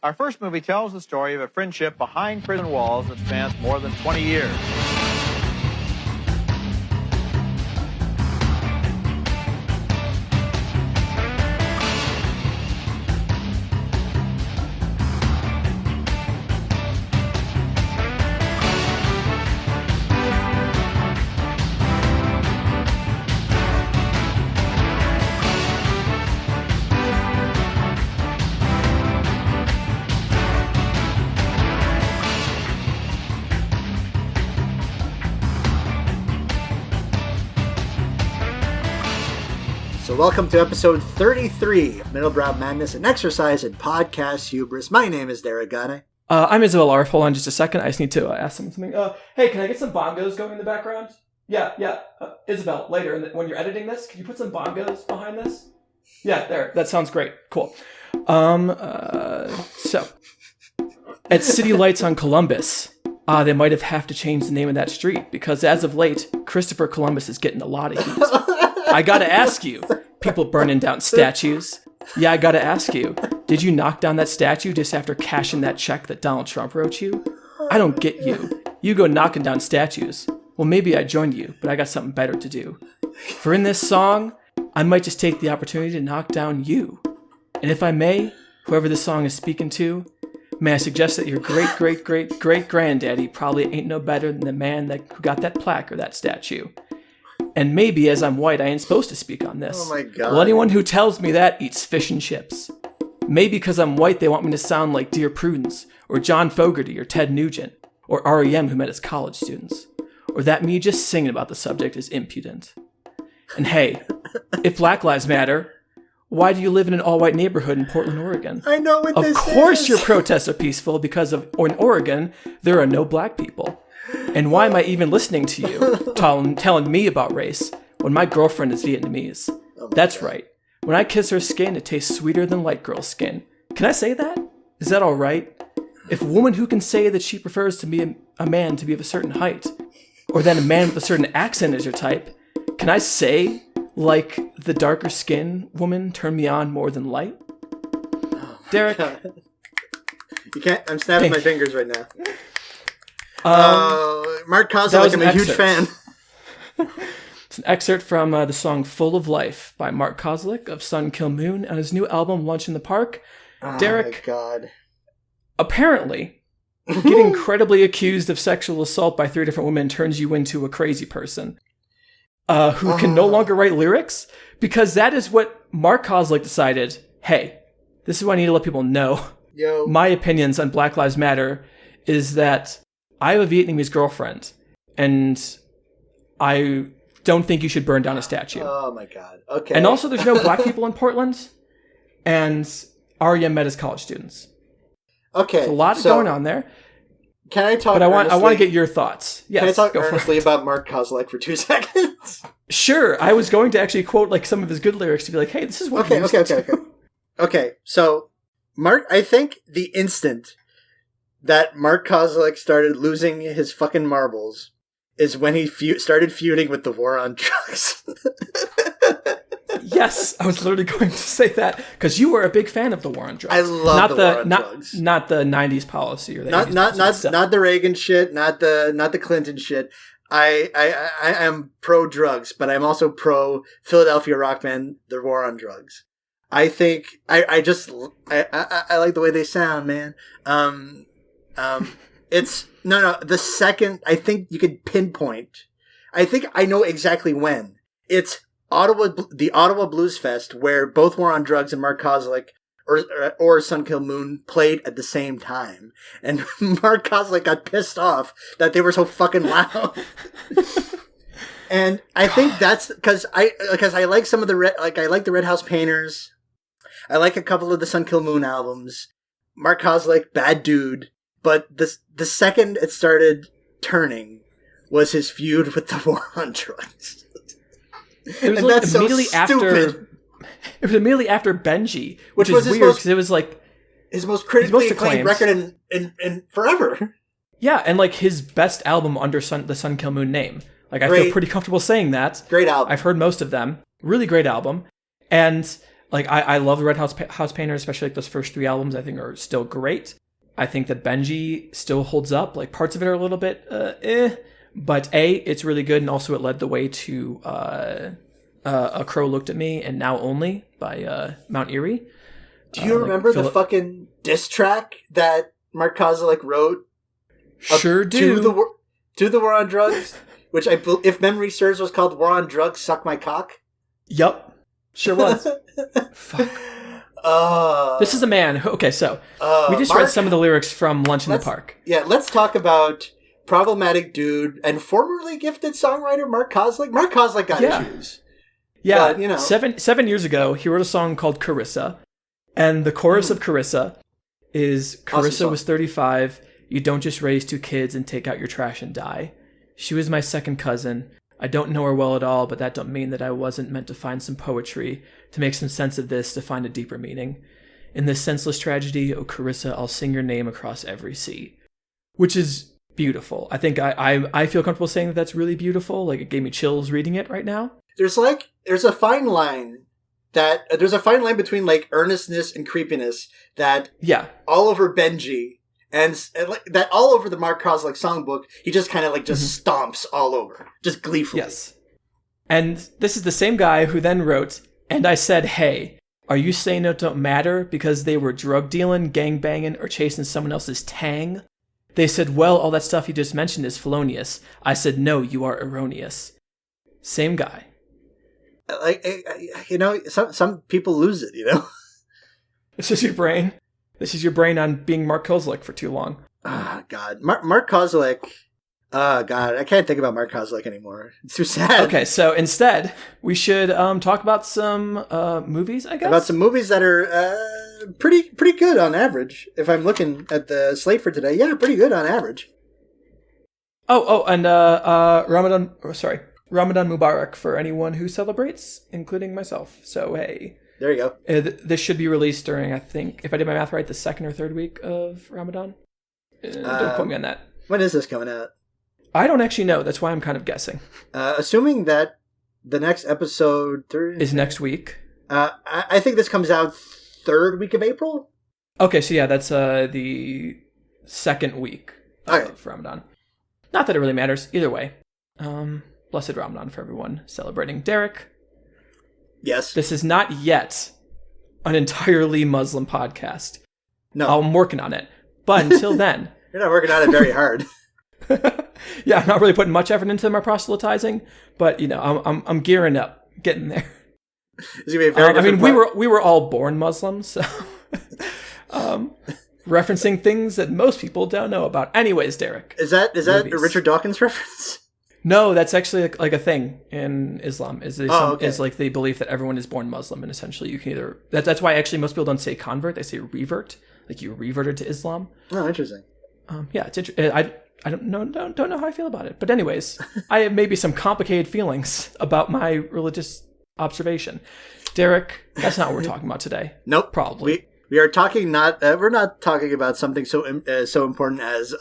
Our first movie tells the story of a friendship behind prison walls that spans more than 20 years. Welcome to episode 33 of Middlebrowd Madness, an exercise in podcast hubris. My name is Derek Gane. I'm Isabel Arf. Hold on just a second. I just need to ask something. Hey, can I get some bongos going in the background? Yeah. Isabel, later, when you're editing this, can you put some bongos behind this? Yeah, there. That sounds great. Cool. So, at City Lights on Columbus, they might have to change the name of that street, because as of late, Christopher Columbus is getting a lot of heat. I gotta ask you, people burning down statues. Yeah, I gotta ask you, did you knock down that statue just after cashing that check that Donald Trump wrote you? I don't get you. You go knocking down statues. Well, maybe I joined you, but I got something better to do. For in this song, I might just take the opportunity to knock down you. And if I may, whoever this song is speaking to, may I suggest that your great-great-great-great-granddaddy probably ain't no better than the man who got that plaque or that statue. And maybe, as I'm white, I ain't supposed to speak on this. Oh my God. Well, anyone who tells me that eats fish and chips. Maybe because I'm white, they want me to sound like Dear Prudence, or John Fogerty, or Ted Nugent, or R.E.M. who met his college students. Or that me just singing about the subject is impudent. And hey, if Black Lives Matter, why do you live in an all-white neighborhood in Portland, Oregon? I know what this is. Of course your protests are peaceful, because in Oregon, there are no black people. And why am I even listening to you, telling me about race, when my girlfriend is Vietnamese? That's right. When I kiss her skin, it tastes sweeter than light girl's skin. Can I say that? Is that all right? If a woman who can say that she prefers to be a man to be of a certain height, or that a man with a certain accent is your type, can I say, like the darker skin woman turn me on more than light? Derek? You can't. I'm snapping my fingers right now. Mark Kozlik, I'm a huge fan. It's an excerpt from the song Full of Life by Mark Kozlik of Sun Kill Moon on his new album Lunch in the Park. Derek, my God. Apparently, getting credibly accused of sexual assault by 3 different women turns you into a crazy person who can no longer write lyrics, because that is what Mark Kozlik decided. Hey, this is what I need to let people know. Yo. My opinions on Black Lives Matter is that I have a Vietnamese girlfriend, and I don't think you should burn down a statue. Oh my God. Okay. And also, there's no black people in Portland, and R.E.M. met his college students. Okay. There's a lot going on there. Can I talk? But I want to get your thoughts. Yes. Can I talk earnestly about Mark Kozlik for 2 seconds? Sure. I was going to actually quote like some of his good lyrics to be like, hey, this is what. Okay. So, Mark, I think the instant that Mark Kozlik started losing his fucking marbles is when he started feuding with the war on drugs. Yes, I was literally going to say that, because you were a big fan of the war on drugs. I love the war on drugs. Not the 90s policy or the not the Reagan shit, not the Clinton shit. I am pro drugs, but I'm also pro Philadelphia rock band, the war on drugs. I think I like the way they sound, man. It's the second, I think you could pinpoint. I think I know exactly when. It's the Ottawa Blues Fest, where both War on Drugs and Mark Kozlik or Sun Kill Moon played at the same time. And Mark Kozlik got pissed off that they were so fucking loud. And I think that's because I like some of the I like the Red House Painters. I like a couple of the Sun Kill Moon albums. Mark Kozlik, bad dude. But the second it started turning was his feud with the war on drugs. It was like immediately after. It was immediately after Benji, which is weird because it was like his most critically acclaimed record in forever. Yeah, and like his best album under the Sun Kill Moon name. Like I feel pretty comfortable saying that. Great album. I've heard most of them. Really great album. And Like, I love the Red House Painter, especially like those first 3 albums, I think are still great. I think that Benji still holds up. Like, parts of it are a little bit but it's really good, and also it led the way to A Crow Looked at Me and Now Only by Mount Erie. Do you remember the fucking diss track that Mark Kozelek wrote? Sure do. To the War on Drugs, which if memory serves was called War on Drugs, Suck My Cock? Yup. Sure was. Fuck. This is a man. Okay, so we just read some of the lyrics from Lunch in the Park. Yeah, let's talk about problematic dude and formerly gifted songwriter Mark Kozelek. Mark Kozelek got issues. Yeah, but, you know. 7 years ago, he wrote a song called Carissa, and the chorus of Carissa is, Carissa was 35, you don't just raise 2 kids and take out your trash and die. She was my second cousin. I don't know her well at all, but that don't mean that I wasn't meant to find some poetry, to make some sense of this, to find a deeper meaning. In this senseless tragedy, oh Carissa, I'll sing your name across every sea. Which is beautiful. I think I feel comfortable saying that that's really beautiful. Like, it gave me chills reading it right now. There's a fine line between like earnestness and creepiness that all over Benji and like that all over the Mark Kozelek songbook, he just kind of like just stomps all over, just gleefully. Yes. And this is the same guy who then wrote, and I said, hey, are you saying it don't matter because they were drug dealing, gang banging, or chasing someone else's tang? They said, well, all that stuff you just mentioned is felonious. I said, no, you are erroneous. Same guy. Like, you know, some people lose it, you know? This is your brain. This is your brain on being Mark Kozelek for too long. Ah, God. Mark Kozelek. Oh, God. I can't think about Mark Kozelek anymore. It's too sad. Okay, so instead, we should talk about some movies, I guess? About some movies that are pretty good on average. If I'm looking at the slate for today, yeah, pretty good on average. And Ramadan Mubarak for anyone who celebrates, including myself. So, hey. There you go. This should be released during, I think, if I did my math right, the 2nd or 3rd week of Ramadan. Don't quote me on that. When is this coming out? I don't actually know. That's why I'm kind of guessing. Assuming that the next episode is next week. I think this comes out 3rd week of April. Okay, so yeah, that's the 2nd week of Ramadan. Not that it really matters. Either way. Blessed Ramadan for everyone celebrating. Derek. Yes. This is not yet an entirely Muslim podcast. No. I'm working on it. But until then. You're not working on it very hard. Yeah, I'm not really putting much effort into my proselytizing, but you know, I'm gearing up, getting there. It's gonna be a very I mean, we were all born Muslims, so referencing things that most people don't know about. Anyways, Derek. Is that a Richard Dawkins reference? No, that's actually like a thing in Islam. Is like the belief that everyone is born Muslim, and essentially you can either that's why actually most people don't say convert, they say revert, like you reverted to Islam. Oh, interesting. Yeah, it's interesting. I don't know how I feel about it, but anyways, I have maybe some complicated feelings about my religious observation. Derek, that's not what we're talking about today. Nope, probably. We are talking we're not talking about something so important as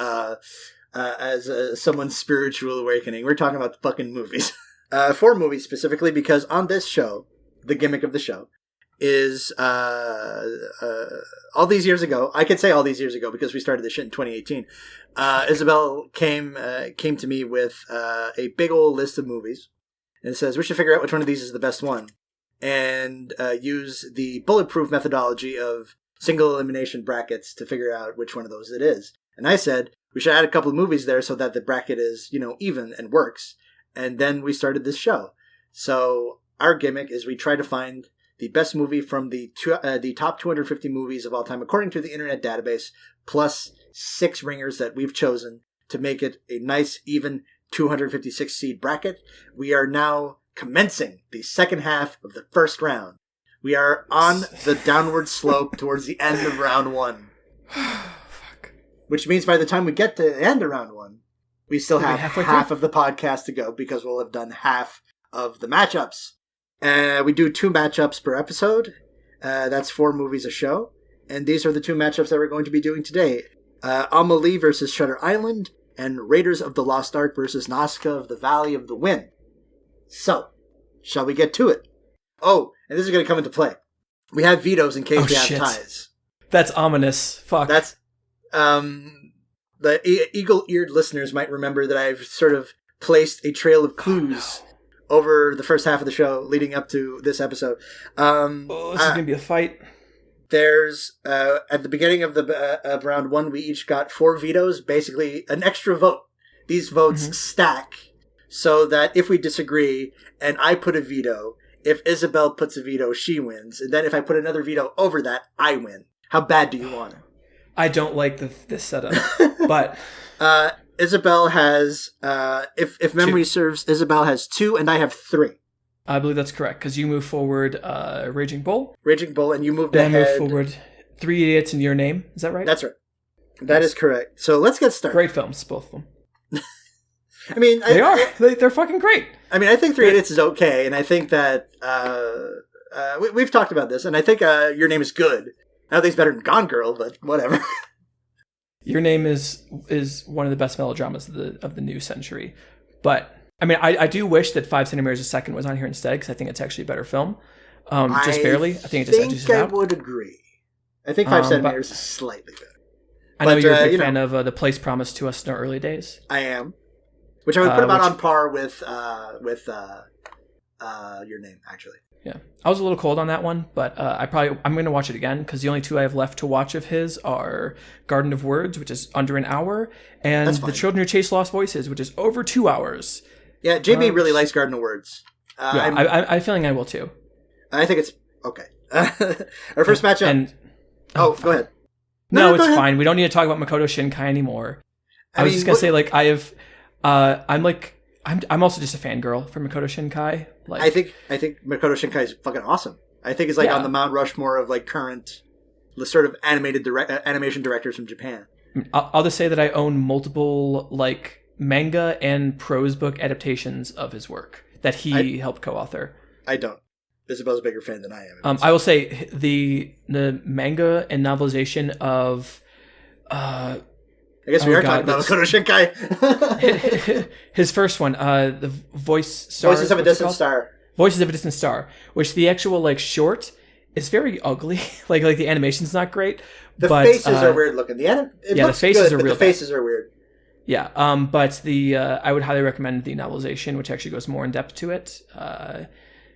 someone's spiritual awakening. We're talking about fucking movies. 4 movies specifically, because on this show, the gimmick of the show is all these years ago. I could say all these years ago because we started this shit in 2018. Isabel came to me with a big old list of movies and says we should figure out which one of these is the best one, and use the bulletproof methodology of single elimination brackets to figure out which one of those it is. And I said we should add a couple of movies there so that the bracket is, even and works. And then we started this show. So our gimmick is we try to find the best movie from the top 250 movies of all time, according to the Internet Database, plus 6 ringers that we've chosen to make it a nice, even 256 seed bracket. We are now commencing the second half of the first round. We are on the downward slope towards the end of round 1. Fuck. Which means by the time we get to the end of round 1, we still have half of the podcast to go because we'll have done half of the matchups. We do 2 matchups per episode. That's 4 movies a show. And these are the 2 matchups that we're going to be doing today. Amélie versus Shutter Island, and Raiders of the Lost Ark versus Nausicaa of the Valley of the Wind. So, shall we get to it? Oh, and this is going to come into play. We have vetoes in case we have shit. ties. That's ominous. Fuck. That's the eagle-eared listeners might remember that I've sort of placed a trail of clues over the first half of the show leading up to this episode. This is gonna be a fight. There's at the beginning of the round 1, we each got 4 vetoes, basically an extra vote. These votes stack so that if we disagree and I put a veto, if Isabel puts a veto, she wins. And then if I put another veto over that, I win. How bad do you want it? I don't like this setup, but Isabel has, if memory serves, Isabel has 2 and I have 3. I believe that's correct, because you move forward Raging Bull. Raging Bull, and you moved then ahead. Then move forward 3 Idiots in Your Name. Is that right? That's right. That is correct. So let's get started. Great films, both of them. I mean... They're fucking great. I mean, I think 3 Idiots is okay, and I think that... we've talked about this, and I think Your Name is good. I don't think it's better than Gone Girl, but whatever. Your Name is one of the best melodramas of the new century. But, I mean, I do wish that 5 centimeters a second was on here instead, because I think it's actually a better film. Just barely. I think it just edges it out. I would agree. I think 5 centimeters is slightly better. I know you're a big fan of The Place Promised to Us in Our Early Days. I am. Which I would put about on par with Your Name, actually. Yeah, I was a little cold on that one, but I'm going to watch it again, because the only 2 I have left to watch of his are Garden of Words, which is under an hour, and The Children Who Chase Lost Voices, which is over 2 hours. Yeah, JB really likes Garden of Words. I'm feeling I will too. I think it's okay. Our first matchup. Go ahead. No, it's fine. We don't need to talk about Makoto Shinkai anymore. I was just gonna say, like, I have. I'm also just a fangirl for Makoto Shinkai. Like, I think Makoto Shinkai is fucking awesome. I think it's like on the Mount Rushmore of like current, sort of animation directors from Japan. I'll just say that I own multiple like manga and prose book adaptations of his work that he helped co-author. I don't. Isabel's a bigger fan than I am. I will say the manga and novelization of. I guess we are talking about Makoto Shinkai. His first one, the Voices of a Distant Star. Voices of a Distant Star, which the actual like short is very ugly. like the animation's not great. The faces are weird looking. The faces are real. The faces are weird. Yeah, but I would highly recommend the novelization, which actually goes more in depth to it.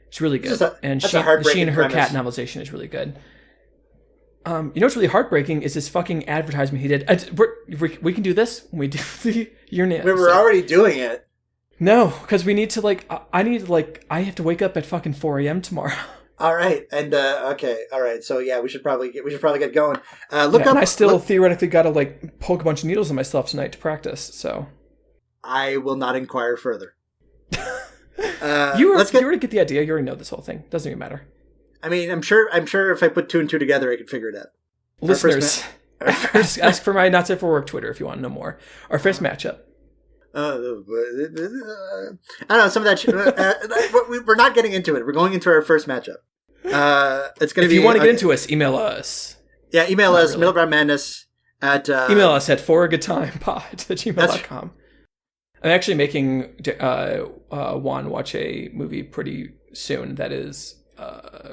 It's really good, and She and Her Cat novelization is really good. You know what's really heartbreaking is this fucking advertisement he did. We can do this when we do the Your Name. We were already doing it. No, because we need to I have to wake up at fucking 4 a.m. tomorrow. All right, and okay, all right. So yeah, we should probably get going. And I still theoretically got to like poke a bunch of needles in myself tonight to practice. So I will not inquire further. You already get the idea. You already know this whole thing. Doesn't even matter. I mean, I'm sure if I put 2 and 2 together, I could figure it out. Listeners, ask for my Not Safe for Work Twitter if you want to know more. Our first matchup. I don't know, some of that we're not getting into it. We're going into our first matchup. It's going to be. If you want to get into us, email us. Yeah, email us, middlebrowmadness at... email us at foragoodtimepod@gmail.com. I'm actually making Juan watch a movie pretty soon that is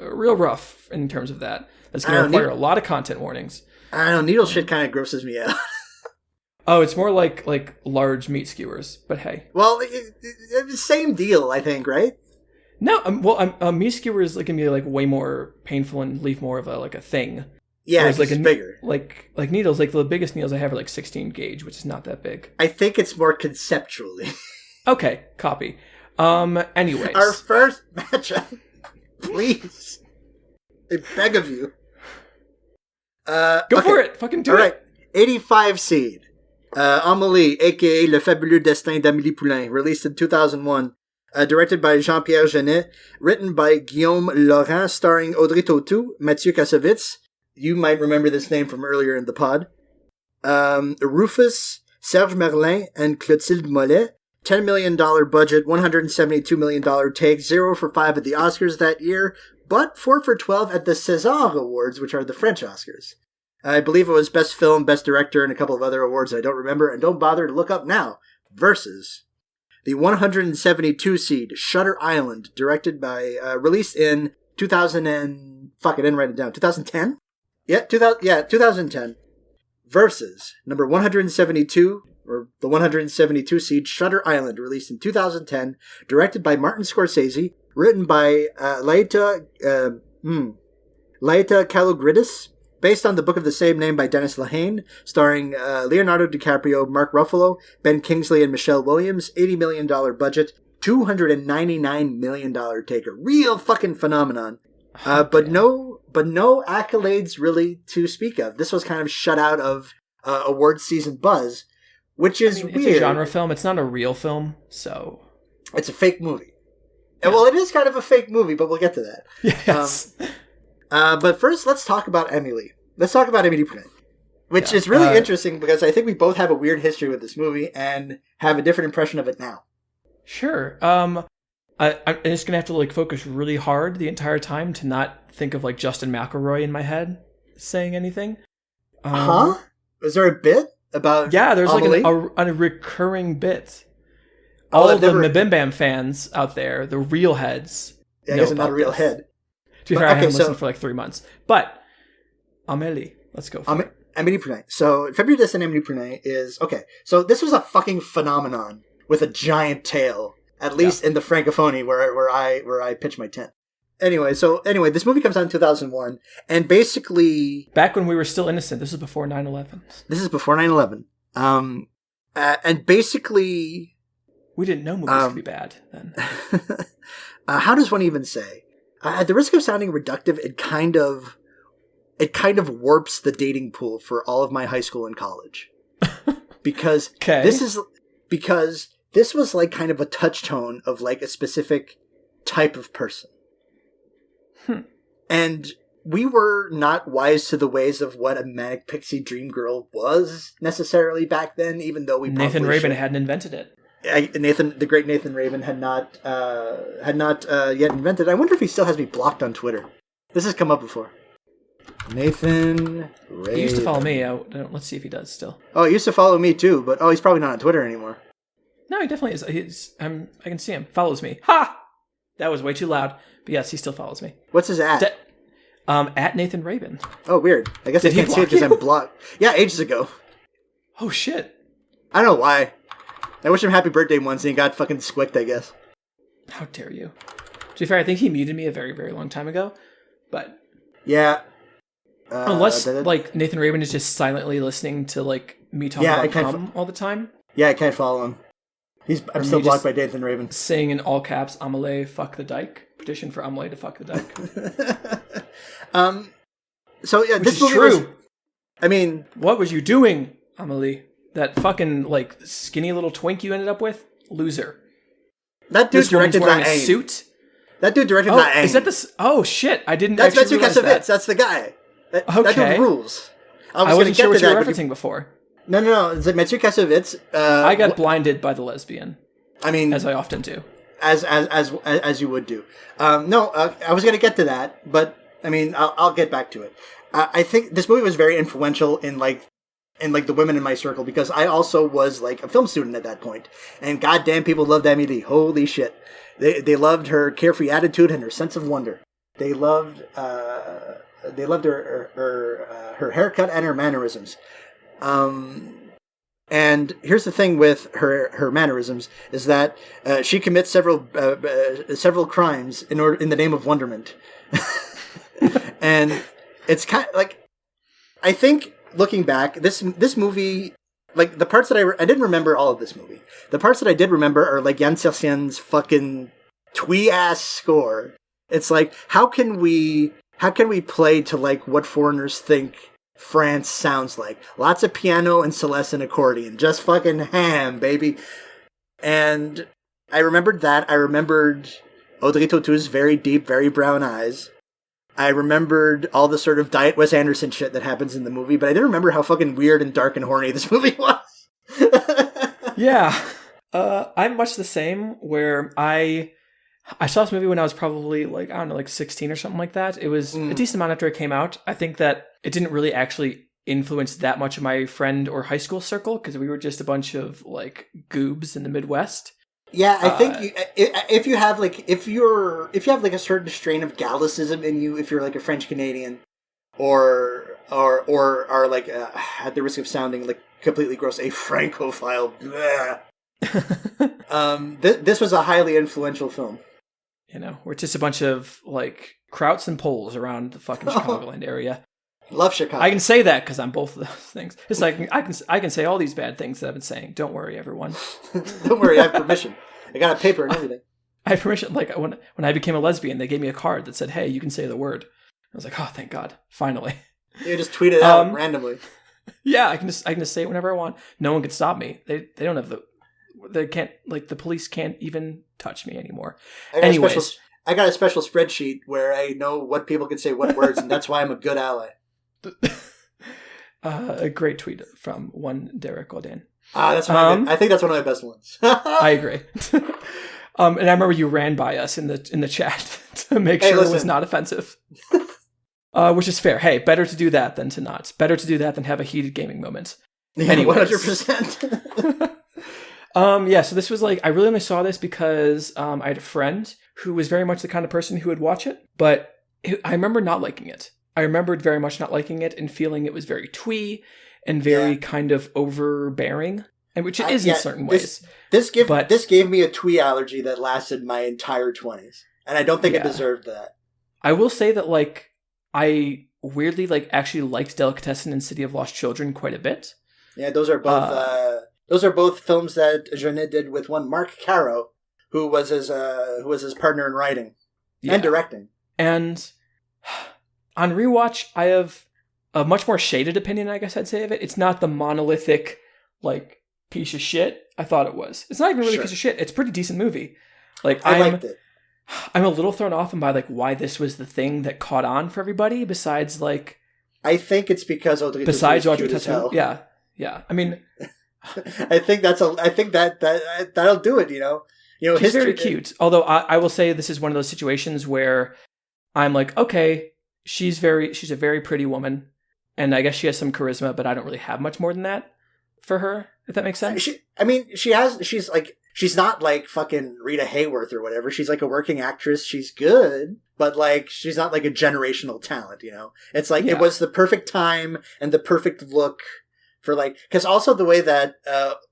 real rough in terms of that. That's going to require a lot of content warnings. I don't know, needle shit kind of grosses me out. Oh, it's more like large meat skewers, but hey. Well, same deal, I think, right? No, meat skewers can be like way more painful and leave more of a thing. Yeah, it's bigger. Like needles, like the biggest needles I have are like 16 gauge, which is not that big. I think it's more conceptually. Okay, copy. Anyways. Our first matchup. Please. I beg of you. Go for it. Fucking do it. All right. 85 seed. Amélie, a.k.a. Le Fabuleux Destin d'Amélie Poulain, released in 2001. Directed by Jean-Pierre Jeunet. Written by Guillaume Laurent, starring Audrey Tautou, Mathieu Kassovitz. You might remember this name from earlier in the pod. Rufus, Serge Merlin, and Clotilde Mollet. $10 million budget, $172 million take, 0 for 5 at the Oscars that year, but 4 for 12 at the César Awards, which are the French Oscars. I believe it was Best Film, Best Director, and a couple of other awards I don't remember, and don't bother to look up now. Versus the 172 seed Shutter Island, released in 2005. Fuck, I didn't write it down. 2010? Yeah, 2010. Versus number 172, or the 172 seed, Shutter Island, released in 2010, directed by Martin Scorsese, written by Laeta Kalogridis, based on the book of the same name by Dennis Lehane, starring Leonardo DiCaprio, Mark Ruffalo, Ben Kingsley, and Michelle Williams. $80 million budget, $299 million taker. Real fucking phenomenon. But no accolades really to speak of. This was kind of shut out of award season buzz, which is weird. It's a genre film. It's not a real film, so it's a fake movie. Yeah. Well, it is kind of a fake movie, but we'll get to that. Yes. But first, let's talk about Amélie. Let's talk about Amélie Poulain, which is really interesting because I think we both have a weird history with this movie and have a different impression of it now. Sure. I'm just gonna have to focus really hard the entire time to not think of Justin McElroy in my head saying anything. Is there a bit about? Yeah, there's Amélie? a recurring bit. All of the Mabim Bam fans out there, the real heads. Yeah, I guess I'm not a real head. To be fair, I haven't listened for 3 months. But Amélie, let's go for it. Amélie Poulain. So February Destin Amélie Poulain is okay. So this was a fucking phenomenon with a giant tail. At least in the Francophonie where I pitch my tent. Anyway, this movie comes out in 2001, and basically back when we were still innocent. This is before 9/11. This is before 9/11. And basically, we didn't know movies could be bad then. How does one even say? At the risk of sounding reductive, it kind of warps the dating pool for all of my high school and college, because this was kind of a touchstone of a specific type of person. And we were not wise to the ways of what a manic pixie dream girl was necessarily back then, even though Nathan Rabin hadn't invented it. The great Nathan Rabin had not yet invented it. I wonder if he still has me blocked on Twitter. This has come up before. Nathan Rabin. He used to follow me. Let's see if he does still. Oh, he used to follow me too, but he's probably not on Twitter anymore. No, he definitely is. I can see him. Follows me. Ha! That was way too loud. But yes, he still follows me. What's his at? At Nathan Rabin. Oh, weird. I guess I can't see it because I'm blocked. Yeah, ages ago. Oh, shit. I don't know why. I wish him happy birthday once and he got fucking squicked, I guess. How dare you. To be fair, I think he muted me a very, very long time ago. But... yeah. Unless, Nathan Rabin is just silently listening to, me talk about cum all the time. Yeah, I can't follow him. I'm still blocked by Nathan Rabin. Saying in all caps, Amélie, fuck the dyke. Petition for Amélie to fuck the dyke. So, yeah, this movie true. Was, what was you doing, Amélie? That fucking, skinny little twink you ended up with? Loser. That dude directed wearing a suit? That dude directed that is that the... Oh, shit. I didn't That's actually realize that. That's the guy. That dude rules. I wasn't sure what you were referencing before. No. It's Metsu Kassovitz. I got blinded by the lesbian. As I often do. As you would do. I was going to get to that, but I'll get back to it. I think this movie was very influential in the women in my circle because I also was a film student at that point, and goddamn, people loved Amélie. Holy shit, they loved her carefree attitude and her sense of wonder. They loved her haircut and her mannerisms. And here's the thing with her mannerisms is that she commits several crimes in the name of wonderment, and it's kind of I think looking back, this movie, the parts that I didn't remember all of this movie. The parts that I did remember are Yann Tiersien's fucking twee ass score. It's how can we play to what foreigners think France sounds like? Lots of piano and celeste and accordion. Just fucking ham, baby. And I remembered that. I remembered Audrey Tauto's very deep, very brown eyes. I remembered all the sort of Diet Wes Anderson shit that happens in the movie, but I didn't remember how fucking weird and dark and horny this movie was. Yeah. I'm much the same, where I saw this movie when I was probably 16 or something like that. It was a decent amount after it came out. I think that it didn't really actually influence that much of my friend or high school circle because we were just a bunch of goobs in the Midwest. Yeah, I think if you have like if you have like a certain strain of Gallicism in you, if you're like a French Canadian, or are like at the risk of sounding like completely gross, a Francophile. This was a highly influential film. You know, we're just a bunch of like Krauts and Poles around the fucking Chicagoland area. Love Chicago. I can say that because I'm both of those things. It's like I can say all these bad things that I've been saying. Don't worry, everyone. Don't worry, I have permission. I got a paper and everything. I have permission. Like when I became a lesbian, they gave me a card that said, "Hey, you can say the word." I was like, "Oh, thank God, finally." You just tweet it out randomly. Yeah, I can just say it whenever I want. No one can stop me. They don't have they can't, like, the police can't even touch me anymore. Anyways, I got a special spreadsheet where I know what people can say what words, and that's why I'm a good ally. A great tweet from one Derek Godin. That's I think that's one of my best ones. I agree. And I remember you ran by us in the chat to make sure it was not offensive. Which is fair. Hey, better to do that than to not. Better to do that than have a heated gaming moment. Yeah, 100%. Yeah, so this was like, I really only saw this because I had a friend who was very much the kind of person who would watch it, but I remember not liking it. I remembered very much not liking it and feeling it was very twee and very kind of overbearing, and which it is in certain ways. This gave me a twee allergy that lasted my entire 20s, and I don't think it deserved that. I will say that, like, I weirdly, like, actually liked Delicatessen and City of Lost Children quite a bit. Yeah, those are both films that Jeunet did with one Mark Caro, who was his partner in writing and directing. And on rewatch, I have a much more shaded opinion, I guess I'd say, of it. It's not the monolithic, like, piece of shit I thought it was. It's not even really a piece of shit. It's a pretty decent movie. Like, I liked it. I'm a little thrown off by, like, why this was the thing that caught on for everybody, besides, like... I think it's because Audrey Tautou. Yeah. I mean... I think that'll do it, you know? You know, she's very cute. Although I will say this is one of those situations where I'm like, okay, she's a very pretty woman, and I guess she has some charisma, but I don't really have much more than that for her, if that makes sense. She's not like fucking Rita Hayworth or whatever. She's like a working actress. She's good, but like she's not like a generational talent, you know? It's like it was the perfect time and the perfect look for, like, because also the way that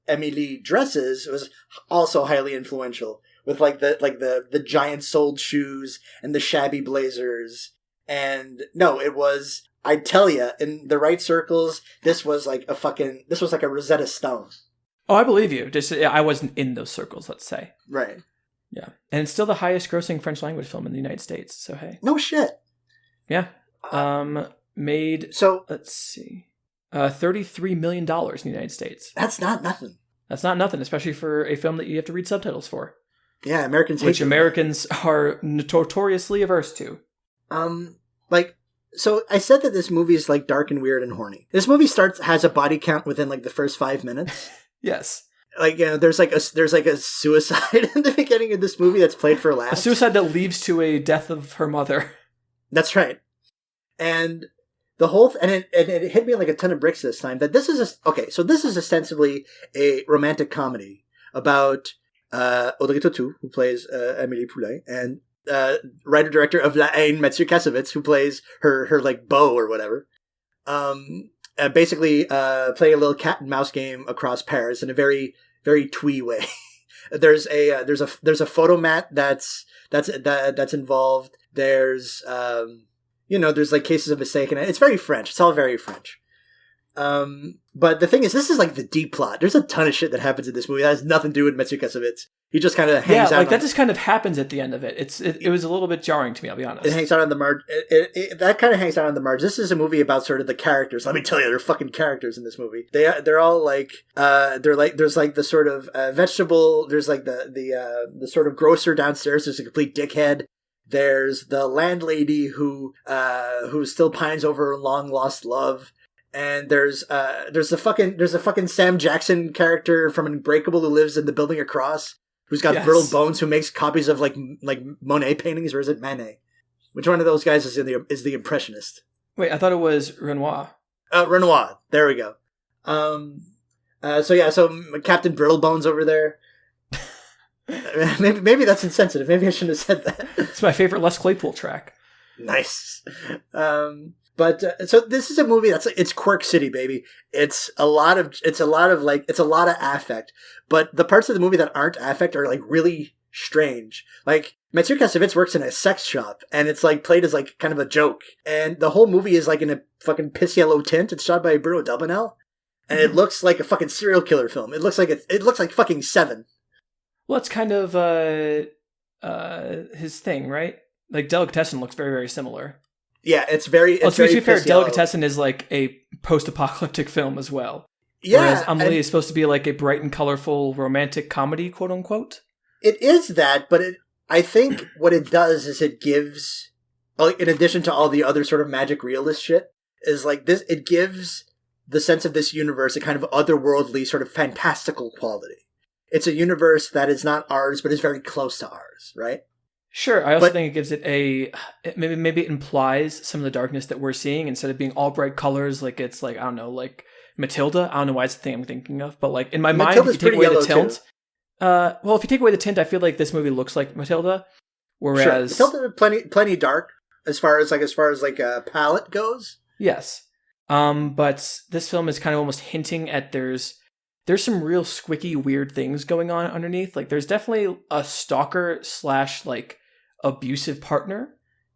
Amélie dresses was also highly influential, with like the giant soled shoes and the shabby blazers. And no, it was, I tell you, in the right circles, this was like a Rosetta Stone. Oh, I believe you. Just I wasn't in those circles, let's say. Right. Yeah, and it's still the highest grossing French language film in the United States. So hey, no shit. Yeah. Let's see. $33 million in the United States. That's not nothing. That's not nothing, especially for a film that you have to read subtitles for. Yeah, Americans hate which Americans are notoriously averse to. So I said that this movie is like dark and weird and horny. This movie has a body count within like the first 5 minutes. Yes. Like, you know, there's like a suicide in the beginning of this movie that's played for laughs. A suicide that leads to a death of her mother. That's right. And the whole and it hit me like a ton of bricks this time that this is this is ostensibly a romantic comedy about Audrey Tautou, who plays Amélie Poulain, and writer-director of La Haine, Mathieu Kassovitz, who plays her like beau or whatever. Basically playing a little cat and mouse game across Paris in a very, very twee way. There's a photo mat that's involved. There's there's like cases of mistake, and it's very French. It's all very French. But the thing is, this is like the deep plot. There's a ton of shit that happens in this movie that has nothing to do with Mathieu Kassovitz. He just kind of hangs out. Yeah, like that just kind of happens at the end of it. It was a little bit jarring to me, I'll be honest. It hangs out on the margin. That kind of hangs out on the margin. This is a movie about sort of the characters. Let me tell you, they're fucking characters in this movie. They're all like there's like the sort of vegetable. There's like the sort of grocer downstairs. There's a complete dickhead. There's the landlady who still pines over her long lost love. And there's a fucking Sam Jackson character from Unbreakable who lives in the building across, who's got brittle bones, who makes copies of like Monet paintings, or is it Manet? Which one of those guys is the Impressionist? Wait, I thought it was Renoir. Renoir. There we go. So Captain Brittlebones over there. Maybe that's insensitive. Maybe I shouldn't have said that. It's my favorite Les Claypool track. Nice. So this is a movie it's Quirk City, baby. It's a lot of affect, but the parts of the movie that aren't affect are like really strange. Like Matsuo Kassovitz works in a sex shop, and it's like played as like kind of a joke, and the whole movie is like in a fucking piss yellow tint. It's shot by Bruno Delbonnel, and it looks like a fucking serial killer film. It looks like fucking Seven. Well, it's kind of his thing, right? Like Delicatessen looks very, very similar. Yeah, it's very. To be fair, Delicatessen is like a post-apocalyptic film as well. Yeah, whereas Amélie is supposed to be like a bright and colorful romantic comedy, quote unquote. It is that, but I think what it does is it gives, like, in addition to all the other sort of magic realist shit, is like this. It gives the sense of this universe a kind of otherworldly, sort of fantastical quality. It's a universe that is not ours, but is very close to ours, right? Sure. I also think it gives it maybe it implies some of the darkness that we're seeing instead of being all bright colors. Like it's like, I don't know, like Matilda. I don't know why it's the thing I'm thinking of, but like in my mind, if you take away the tint, if you take away the tint, I feel like this movie looks like Matilda. Whereas sure. Matilda plenty dark as far as palette goes. Yes. But this film is kind of almost hinting at there's some real squicky weird things going on underneath. Like there's definitely a stalker / like abusive partner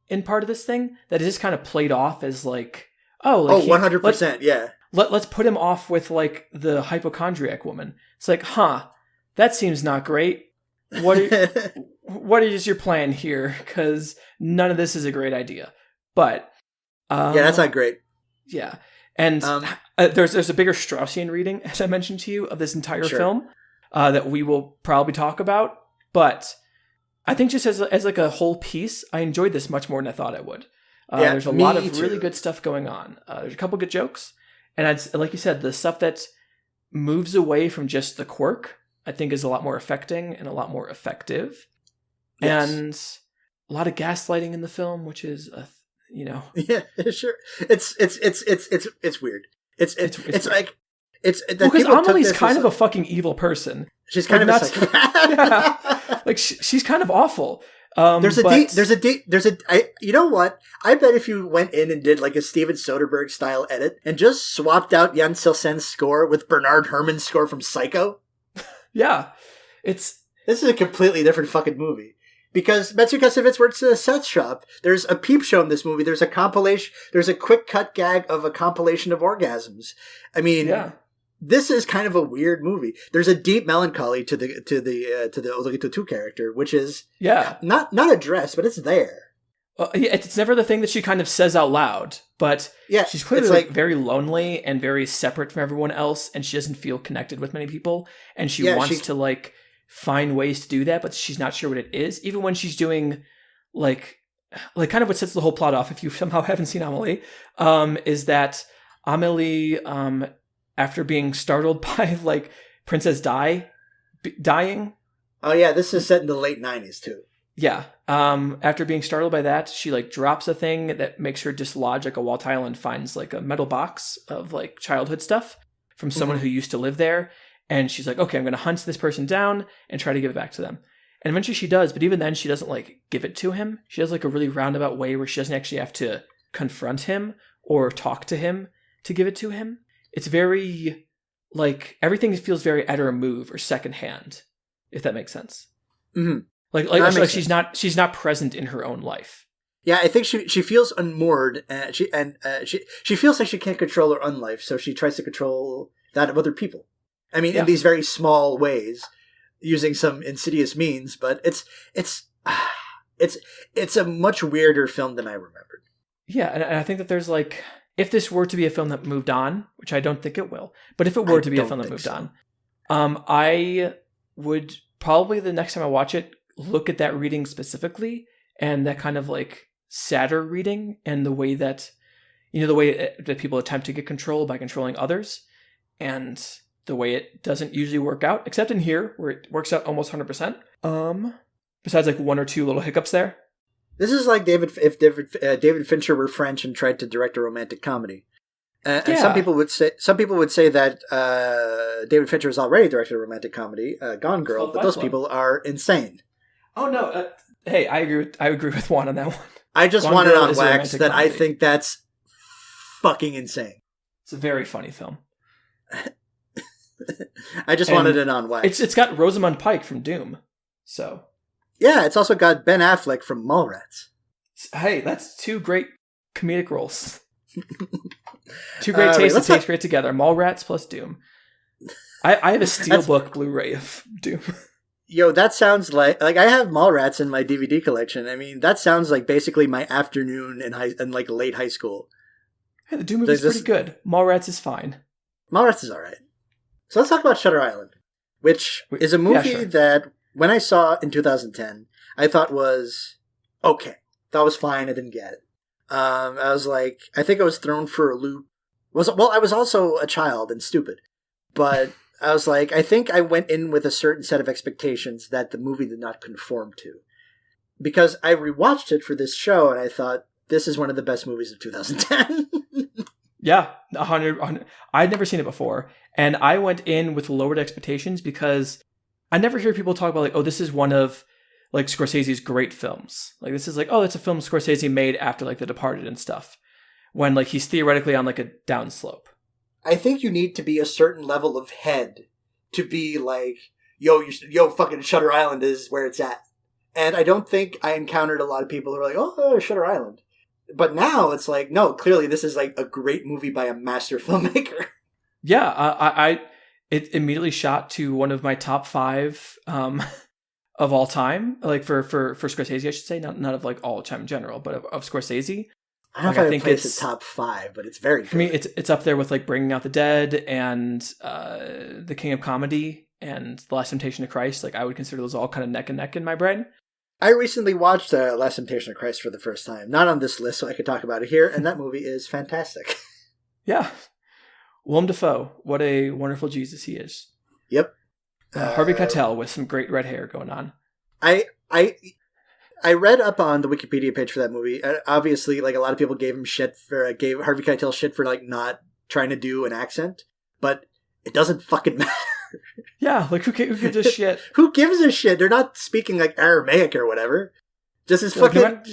in part of this thing that is just kind of played off as like, 100%. Yeah. Let's put him off with like the hypochondriac woman. It's like, that seems not great. What is your plan here? Because none of this is a great idea. But yeah, that's not great. Yeah. And there's a bigger Straussian reading, as I mentioned to you, of this entire film that we will probably talk about. But I think just as like a whole piece, I enjoyed this much more than I thought I would. There's a lot of really good stuff going on. There's a couple good jokes. And like you said, the stuff that moves away from just the quirk, I think is a lot more affecting and a lot more effective. Yes. And a lot of gaslighting in the film, which is yeah, sure. It's weird. It's like because Amelie's kind of a fucking evil person. She's kind of a psychopath. Yeah. Like she's kind of awful. You know what? I bet if you went in and did like a Steven Soderbergh style edit and just swapped out Jan Silsen's score with Bernard Herrmann's score from Psycho. Yeah. This is a completely different fucking movie. Because Matsuo Kassovitz works in a set shop. There's a peep show in this movie. There's a compilation. There's a quick cut gag of a compilation of orgasms. I mean, This is kind of a weird movie. There's a deep melancholy to the Odorito 2 character, which is not addressed, but it's there. It's never the thing that she kind of says out loud, but she's clearly like very lonely and very separate from everyone else, and she doesn't feel connected with many people, and she wants to like find ways to do that, but she's not sure what it is. Even when she's doing like kind of what sets the whole plot off, if you somehow haven't seen Amélie, is that Amélie, after being startled by like Princess dying. Oh yeah, this is set in the late 90s too. Yeah. After being startled by that, she like drops a thing that makes her dislodge like a wall tile and finds like a metal box of like childhood stuff from someone who used to live there. And she's like, okay, I'm going to hunt this person down and try to give it back to them. And eventually she does, but even then she doesn't like give it to him. She does like a really roundabout way where she doesn't actually have to confront him or talk to him to give it to him. It's very like everything feels very at her move or secondhand, if that makes sense. Mm-hmm. Like she's not present in her own life. Yeah, I think she feels unmoored, and she feels like she can't control her own life, so she tries to control that of other people. I mean, in these very small ways, using some insidious means, but it's a much weirder film than I remembered. Yeah, and I think that there's like, if this were to be a film that moved on, which I don't think it will, but if it were to be a film that moved on, I would probably the next time I watch it, look at that reading specifically and that kind of like sadder reading and the way that, that people attempt to get control by controlling others and the way it doesn't usually work out, except in here where it works out almost 100%. Besides like one or two little hiccups there. This is like if David Fincher were French and tried to direct a romantic comedy. And some people would say that David Fincher has already directed a romantic comedy, Gone Girl, but those people are insane. Oh no! Hey, I agree with Juan on that one. I just want it on wax that comedy. I think that's fucking insane. It's a very funny film. I just wanted it on wax. It's got Rosamund Pike from Doom, so yeah. It's also got Ben Affleck from Mallrats. Hey, that's two great comedic roles. Two great tastes that taste great together. Mallrats plus Doom. I have a Steelbook Blu-ray of Doom. Yo, that sounds like I have Mallrats in my DVD collection. I mean, that sounds like basically my afternoon in like late high school. Hey, the Doom movie's pretty good. Mallrats is fine. Mallrats is all right. So let's talk about Shutter Island, which is a movie that when I saw in 2010, I thought was okay. That was fine. I didn't get it. I was like, I think I was thrown for a loop. I was also a child and stupid, but I was like, I think I went in with a certain set of expectations that the movie did not conform to. Because I rewatched it for this show and I thought, this is one of the best movies of 2010. Yeah, 100. I'd never seen it before. And I went in with lowered expectations because I never hear people talk about like, oh, this is one of like Scorsese's great films. Like this is like, oh, it's a film Scorsese made after like The Departed and stuff. When like he's theoretically on like a downslope. I think you need to be a certain level of head to be like, yo, fucking Shutter Island is where it's at. And I don't think I encountered a lot of people who are like, oh, Shutter Island. But now it's like, no, clearly this is like a great movie by a master filmmaker. Yeah, it immediately shot to one of my top 5 of all time, like for Scorsese, I should say, not of like all time in general, but of Scorsese. I don't know if I think it's top 5, but it's very good. For me, it's up there with like Bringing Out the Dead and The King of Comedy and The Last Temptation of Christ. Like I would consider those all kind of neck and neck in my brain. I recently watched Last Temptation of Christ for the first time. Not on this list, so I could talk about it here, and that movie is fantastic. Yeah. Willem Dafoe, what a wonderful Jesus he is. Yep. Harvey Keitel with some great red hair going on. I read up on the Wikipedia page for that movie. Obviously, like a lot of people gave Harvey Keitel shit for like not trying to do an accent, but it doesn't fucking matter. Yeah, like who gives a shit? Who gives a shit? They're not speaking like Aramaic or whatever. Just as fucking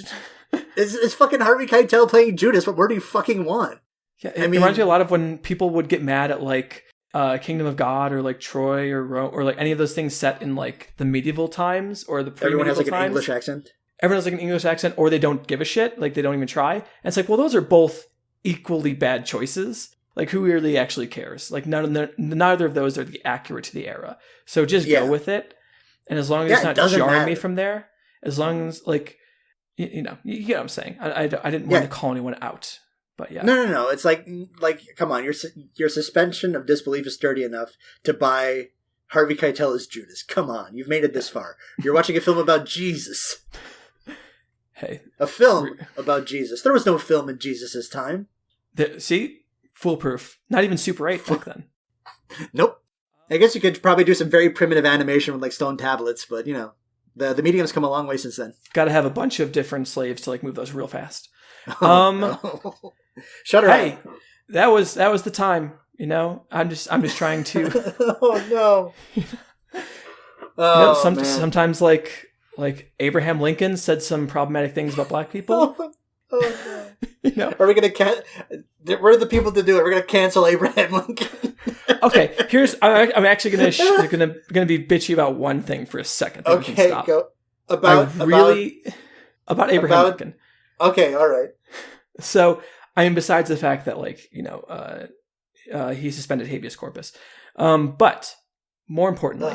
it's fucking Harvey Keitel playing Judas. What more do you fucking want? Yeah, it reminds me a lot of when people would get mad at like Kingdom of God or like Troy or Rome or like any of those things set in like the medieval times or the pre-medieval times. Everyone has like an English accent. Everyone has like an English accent, or they don't give a shit. Like they don't even try. And it's like, well, those are both equally bad choices. Like who really actually cares? Like neither of those are accurate to the era. So just go with it. And as long as it's not jarring me from there, as long as like, you know what I'm saying. I didn't want to call anyone out. But yeah. No. It's like, come on, your suspension of disbelief is sturdy enough to buy Harvey Keitel as Judas. Come on, you've made it this far. You're watching a film about Jesus. Hey, a film about Jesus. There was no film in Jesus' time. See, foolproof. Not even Super 8 back then. Nope. I guess you could probably do some very primitive animation with like stone tablets, but you know, the medium's come a long way since then. Got to have a bunch of different slaves to like move those real fast. No. Shutter Island. Hey, that was the time. You know, I'm just trying to. Oh no. Sometimes like Abraham Lincoln said some problematic things about black people. No. You know, are we gonna we're the people to do it? We're gonna cancel Abraham Lincoln. Okay, I'm actually gonna be bitchy about one thing for a second. Okay, go about Abraham Lincoln. Okay, all right. So, I mean, besides the fact that, like, you know, he suspended habeas corpus, but more importantly,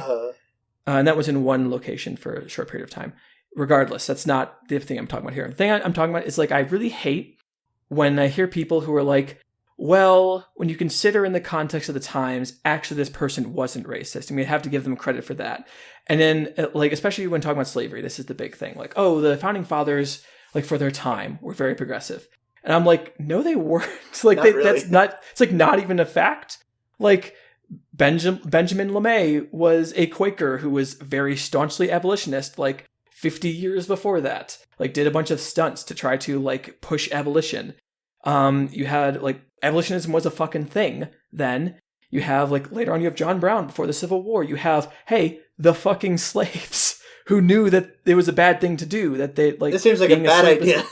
and that was in one location for a short period of time. Regardless, that's not the thing I'm talking about here. The thing I'm talking about is, like, I really hate when I hear people who are like, well, when you consider in the context of the times, actually this person wasn't racist. I mean, I have to give them credit for that. And then, like, especially when talking about slavery, this is the big thing. Like, oh, the founding fathers, like, for their time, were very progressive. And I'm like, no, they weren't. Like, really. That's not, it's like not even a fact. Like, Benjamin LeMay was a Quaker who was very staunchly abolitionist, like 50 years before that. Like, did a bunch of stunts to try to, like, push abolition. You had like abolitionism was a fucking thing then. You have like later on you have John Brown before the Civil War. You have, hey, the fucking slaves who knew that it was a bad thing to do, that they like. This seems like a bad idea.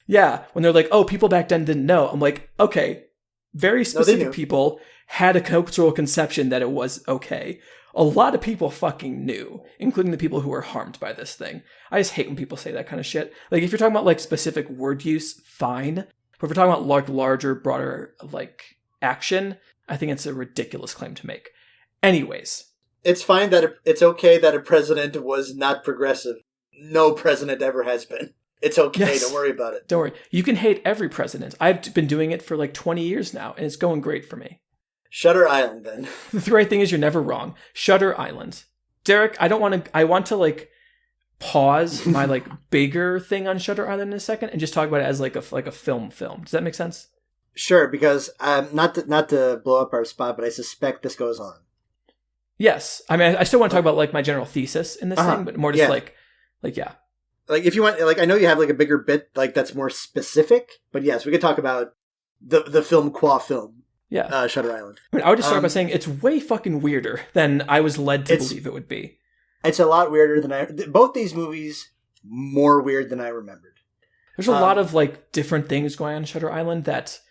Yeah, when they're like, oh, people back then didn't know. I'm like, okay, very specific people had a cultural conception that it was okay. A lot of people fucking knew, including the people who were harmed by this thing. I just hate when people say that kind of shit. Like, if you're talking about, like, specific word use, fine. But if we're talking about, like, larger, broader, like, action, I think it's a ridiculous claim to make. Anyways. It's fine that it's okay that a president was not progressive. No president ever has been. It's okay. Yes. Don't worry about it. Don't worry. You can hate every president. I've been doing it for, like, 20 years now, and it's going great for me. Shutter Island, then. The right thing is you're never wrong. Shutter Island. Derek, I want to like pause my like bigger thing on Shutter Island in a second and just talk about it as like a film. Does that make sense? Sure, because not to blow up our spot, but I suspect this goes on. Yes. I mean, I still want to talk about like my general thesis in this thing, but more just like yeah. Like if you want, like I know you have like a bigger bit like that's more specific, but yes, we could talk about the film qua film. Yeah. Shutter Island. I mean, I would just start by saying it's way fucking weirder than I was led to believe it would be. It's a lot weirder than both these movies, more weird than I remembered. There's a lot of, like, different things going on in Shutter Island that...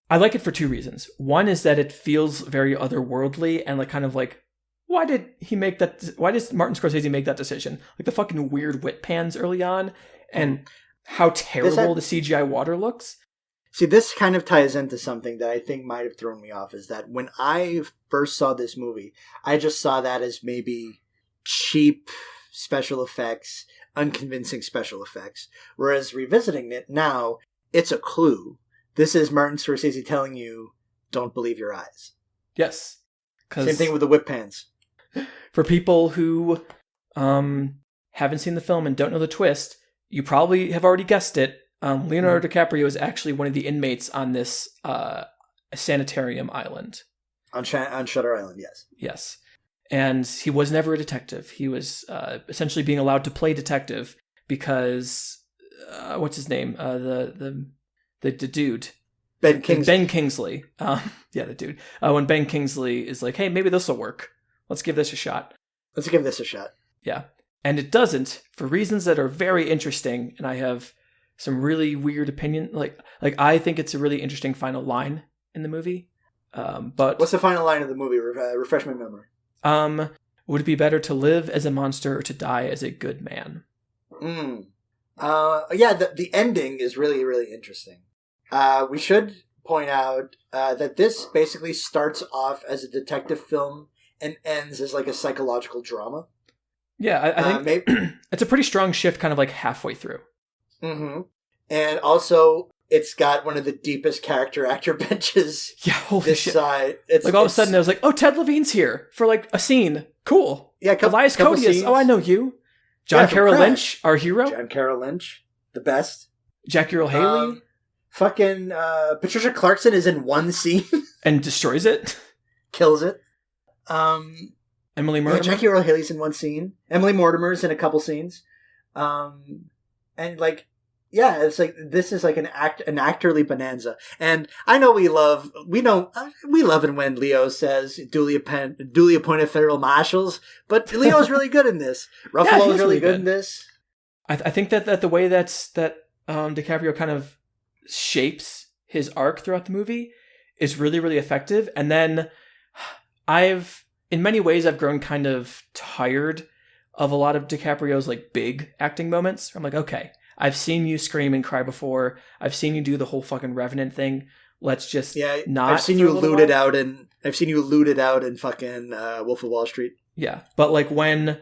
I like it for two reasons. One is that it feels very otherworldly and, like, kind of like, why did Martin Scorsese make that decision? Like, the fucking weird whip pans early on and how terrible the CGI water looks. See, this kind of ties into something that I think might have thrown me off, is that when I first saw this movie, I just saw that as maybe cheap special effects, unconvincing special effects. Whereas revisiting it now, it's a clue. This is Martin Scorsese telling you, don't believe your eyes. Yes. Same thing with the whip pans. For people who haven't seen the film and don't know the twist, you probably have already guessed it. Leonardo DiCaprio is actually one of the inmates on this sanitarium island. On Shutter Island, yes. Yes. And he was never a detective. He was essentially being allowed to play detective because, what's his name? The dude. Ben Kingsley. Ben Kingsley. Yeah, the dude. When Ben Kingsley is like, hey, maybe this will work. Let's give this a shot. Yeah. And it doesn't, for reasons that are very interesting, and I have some really weird opinion. Like I think it's a really interesting final line in the movie. But what's the final line of the movie? Refresh my memory. Would it be better to live as a monster or to die as a good man? Yeah, the ending is really, really interesting. We should point out that this basically starts off as a detective film and ends as like a psychological drama. Yeah, I think it's a pretty strong shift kind of like halfway through. Mm-hmm. And also, it's got one of the deepest character actor benches. Yeah, holy shit. Side. Like all of a sudden, I was like, oh, Ted Levine's here for like a scene. Cool. Yeah, Elias Koteas. Oh, I know you. John Carroll Lynch, our hero. John Carroll Lynch, the best. Jackie Earle Haley. Fucking Patricia Clarkson is in one scene. And destroys it. Kills it. Emily Mortimer. Yeah, Jackie Earle Haley's in one scene. Emily Mortimer's in a couple scenes. And like, yeah, it's like, this is like an actorly bonanza. And I know we love it when Leo says duly appointed federal marshals, but Leo's really good in this. Ruffalo's really good in this. I think that the way that DiCaprio kind of shapes his arc throughout the movie is really, really effective. And then in many ways, I've grown kind of tired of a lot of DiCaprio's like big acting moments. I'm like, okay, I've seen you scream and cry before. I've seen you do the whole fucking Revenant thing. Let's just not. I've seen you looted out in fucking Wolf of Wall Street. Yeah, but like when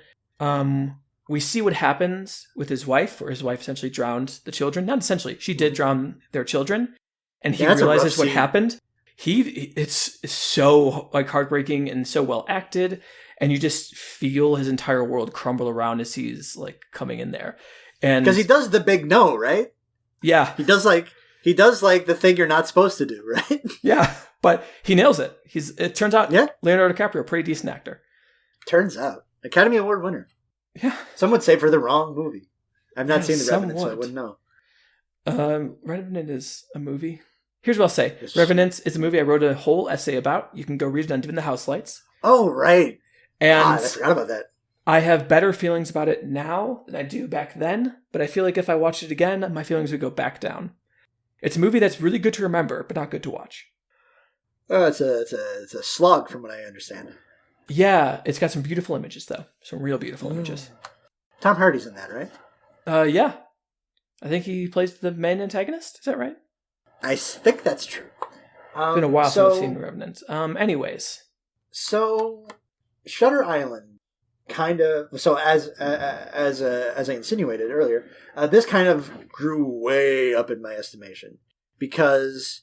we see what happens with his wife, or his wife essentially drowned the children. Not essentially, she did drown their children, and he realizes what happened. It's so like heartbreaking and so well acted. And you just feel his entire world crumble around as he's like coming in there, and because he does the big no, right? Yeah, he does like the thing you're not supposed to do, right? Yeah, but he nails it. It turns out, Leonardo DiCaprio, pretty decent actor. Turns out, Academy Award winner. Yeah, some would say for the wrong movie. I've not seen The Revenant, so I wouldn't know. Revenant is a movie. Here's what I'll say. Revenant is a movie I wrote a whole essay about. You can go read it on Dim the House Lights. Oh, right. And I forgot about that. I have better feelings about it now than I do back then, but I feel like if I watched it again, my feelings would go back down. It's a movie that's really good to remember, but not good to watch. It's a slog from what I understand. Yeah, it's got some beautiful images, though. Some real beautiful images. Tom Hardy's in that, right? Yeah. I think he plays the main antagonist. Is that right? I think that's true. It's been a while since I've seen Revenant. Anyways. So, Shutter Island kind of... So, as I insinuated earlier, this kind of grew way up in my estimation. Because...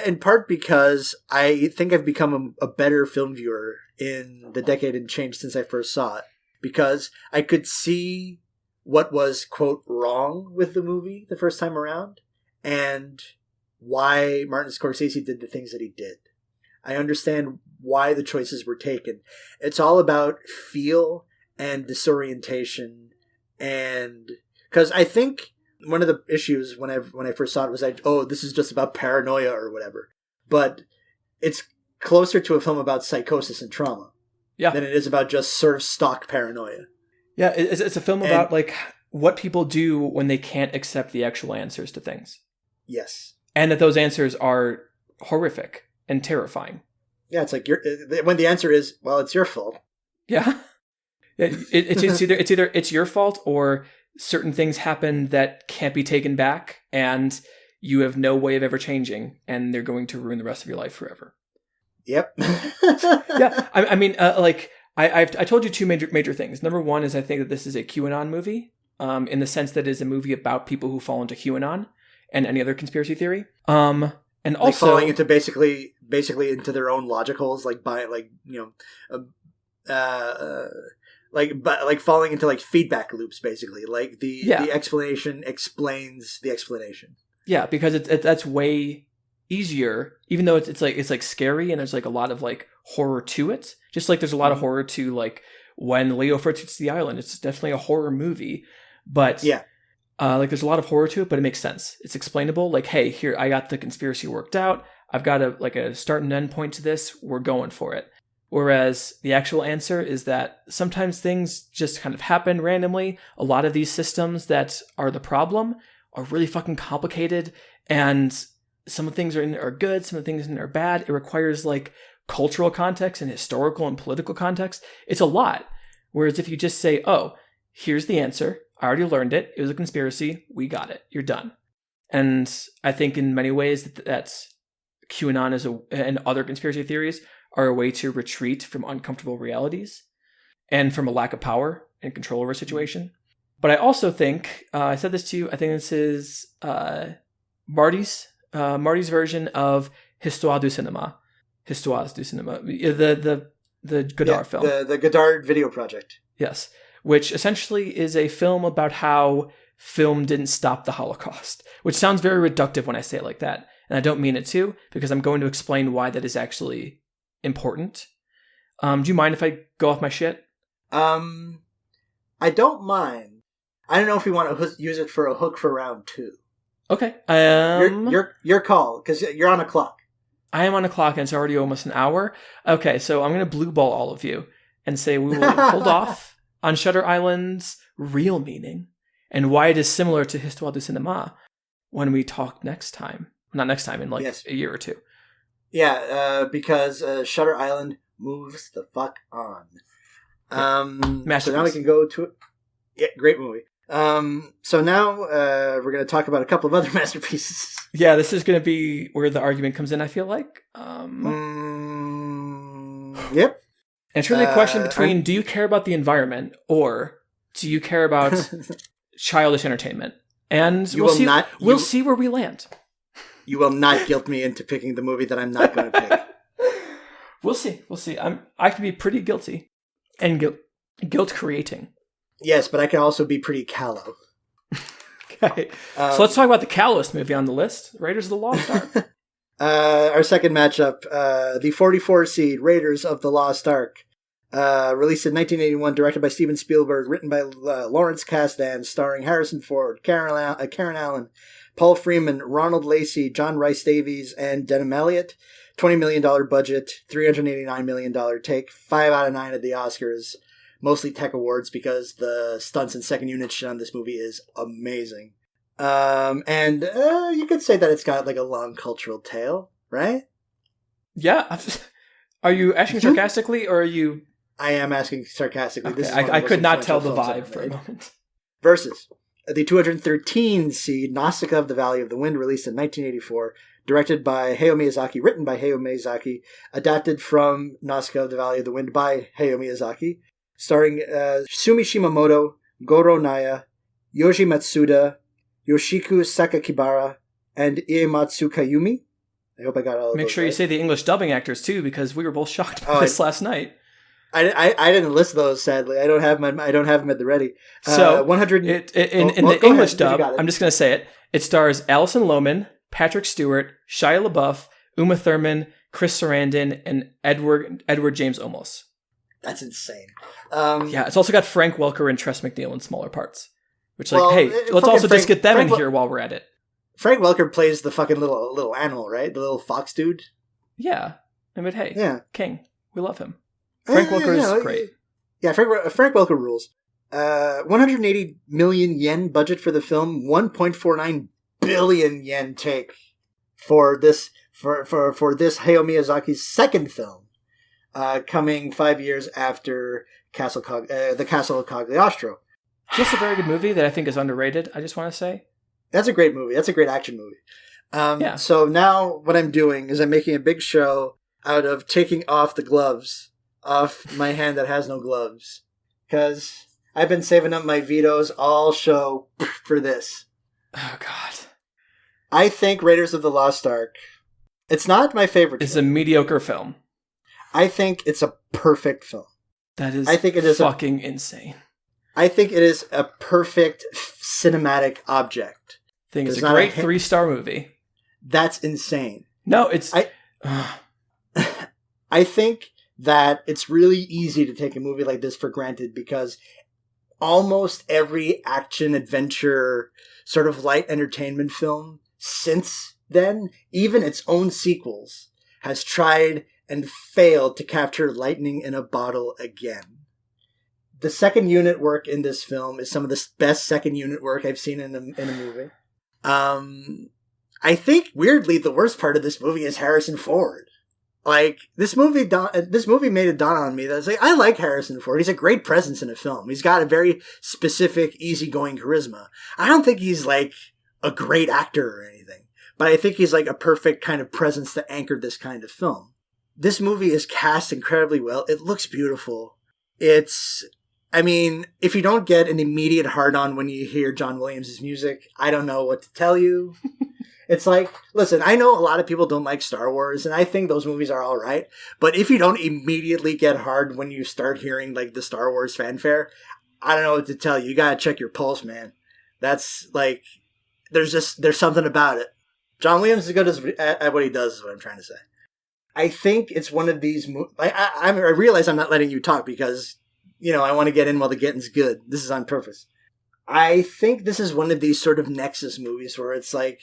in part because I think I've become a better film viewer in the decade and change since I first saw it. Because I could see what was, quote, wrong with the movie the first time around. And why Martin Scorsese did the things that he did. I understand why the choices were taken. It's all about feel and disorientation. And... because I think... one of the issues when I first saw it was this is just about paranoia or whatever. But it's closer to a film about psychosis and trauma than it is about just sort of stock paranoia. Yeah, it's a film about like what people do when they can't accept the actual answers to things. Yes. And that those answers are horrific and terrifying. Yeah, it's like when the answer is, well, it's your fault. Yeah. It's either it's your fault or certain things happen that can't be taken back and you have no way of ever changing and they're going to ruin the rest of your life forever. Yep. Yeah. I mean, I told you two major things. Number one is I think that this is a QAnon movie, in the sense that it is a movie about people who fall into QAnon and any other conspiracy theory. And like also falling into basically into their own logic holes, like falling into like feedback loops, basically. Like the explanation explains the explanation. Yeah, because that's way easier, even though it's like scary and there's like a lot of like horror to it. Just like there's a lot of horror to like when Leo first gets to the island. It's definitely a horror movie, but like there's a lot of horror to it, but it makes sense. It's explainable. Like, hey, here I got the conspiracy worked out. I've got a start and end point to this. We're going for it. Whereas the actual answer is that sometimes things just kind of happen randomly. A lot of these systems that are the problem are really fucking complicated, and some of the things are good, some of the things are bad. It requires like cultural context and historical and political context. It's a lot. Whereas if you just say, oh, here's the answer. I already learned it. It was a conspiracy. We got it. You're done. And I think in many ways that's QAnon and other conspiracy theories are a way to retreat from uncomfortable realities and from a lack of power and control over a situation. But I also think, I said this to you, I think this is Marty's version of Histoire du Cinéma. Histoires du Cinéma. The Godard film. The Godard video project. Yes. Which essentially is a film about how film didn't stop the Holocaust. Which sounds very reductive when I say it like that. And I don't mean it to, because I'm going to explain why that is actually important. Do you mind if I go off my shit? I don't mind. I don't know if we want to use it for a hook for round 2. Okay. Your call, because you're on a clock. I am on a clock, and it's already almost an hour. Okay, so I'm going to blue ball all of you and say we will hold off on Shutter Island's real meaning and why it is similar to Histoire du Cinéma when we talk next time. Not next time, in like a year or two. Yeah, because Shutter Island moves the fuck on. So now we can go to it. Yeah, great movie. So now we're going to talk about a couple of other masterpieces. Yeah, this is going to be where the argument comes in, I feel like. Yep. And it's really a question between do you care about the environment or do you care about childish entertainment? And we'll see where we land. You will not guilt me into picking the movie that I'm not going to pick. We'll see. I can be pretty guilty and guilt creating. Yes, but I can also be pretty callow. Okay. So let's talk about the callowest movie on the list, Raiders of the Lost Ark. Our second matchup, the 44 seed Raiders of the Lost Ark. Released in 1981, directed by Steven Spielberg, written by Lawrence Kasdan, starring Harrison Ford, Karen Allen, Paul Freeman, Ronald Lacey, John Rhys Davies, and Denham Elliott. $20 million budget, $389 million take, 5 out of 9 at the Oscars. Mostly tech awards because the stunts and second unit shit on this movie is amazing. And you could say that it's got like a long cultural tale, right? Yeah. Are you asking sarcastically or are you... I am asking sarcastically. Okay. This is I could not tell the vibe for a moment. Versus the 213 seed Nausicaa of the Valley of the Wind, released in 1984, directed by Hayao Miyazaki, written by Hayao Miyazaki, adapted from Nausicaa of the Valley of the Wind by Hayao Miyazaki, starring Sumi Shimamoto, Goro Naya, Yoji Matsuda, Yoshiku Sakakibara, and Iematsu Kayumi. I hope I got all of those. Make sure you say the English dubbing actors too, because we were both shocked by this last night. I didn't list those, sadly. I don't have them at the ready. So 100 in the English dub, I'm just going to say it. It stars Alison Lohman, Patrick Stewart, Shia LaBeouf, Uma Thurman, Chris Sarandon, and Edward James Olmos. That's insane. Yeah, it's also got Frank Welker and Tress MacNeille in smaller parts. Which, hey, let's also just get them in here while we're at it. Frank Welker plays the fucking little animal, right? The little fox dude. Yeah, I mean, hey, yeah, King, we love him. Frank Welker is great. Yeah, Frank Welker rules. 180 million yen budget for the film, 1.49 billion yen take for this Hayao Miyazaki's second film, coming 5 years after the Castle of Cagliostro. Just a very good movie that I think is underrated. I just want to say that's a great movie. That's a great action movie. Yeah. So now what I'm doing is I'm making a big show out of taking off the gloves off my hand that has no gloves, because I've been saving up my vetoes all show for this. Oh God! I think Raiders of the Lost Ark. It's not my favorite. It's a mediocre film. I think it's a perfect film. That is. I think it is fucking insane. I think it is a perfect cinematic object. I think it's a great 3-star movie. That's insane. No, it's. I think that it's really easy to take a movie like this for granted, because almost every action adventure sort of light entertainment film since then, even its own sequels, has tried and failed to capture lightning in a bottle again. The second unit work in this film is some of the best second unit work I've seen in a movie. I think, weirdly, the worst part of this movie is Harrison Ford. Like, this movie made it dawn on me that it's like, I like Harrison Ford. He's a great presence in a film. He's got a very specific, easygoing charisma. I don't think he's like a great actor or anything, but I think he's like a perfect kind of presence to anchor this kind of film. This movie is cast incredibly well. It looks beautiful. I mean, if you don't get an immediate hard-on when you hear John Williams' music, I don't know what to tell you. It's like, listen, I know a lot of people don't like Star Wars, and I think those movies are all right. But if you don't immediately get hard when you start hearing like the Star Wars fanfare, I don't know what to tell you. You gotta check your pulse, man. That's like, there's something about it. John Williams is good at what he does, is what I'm trying to say. I think it's one of these I realize I'm not letting you talk because, I want to get in while the getting's good. This is on purpose. I think this is one of these sort of nexus movies where it's like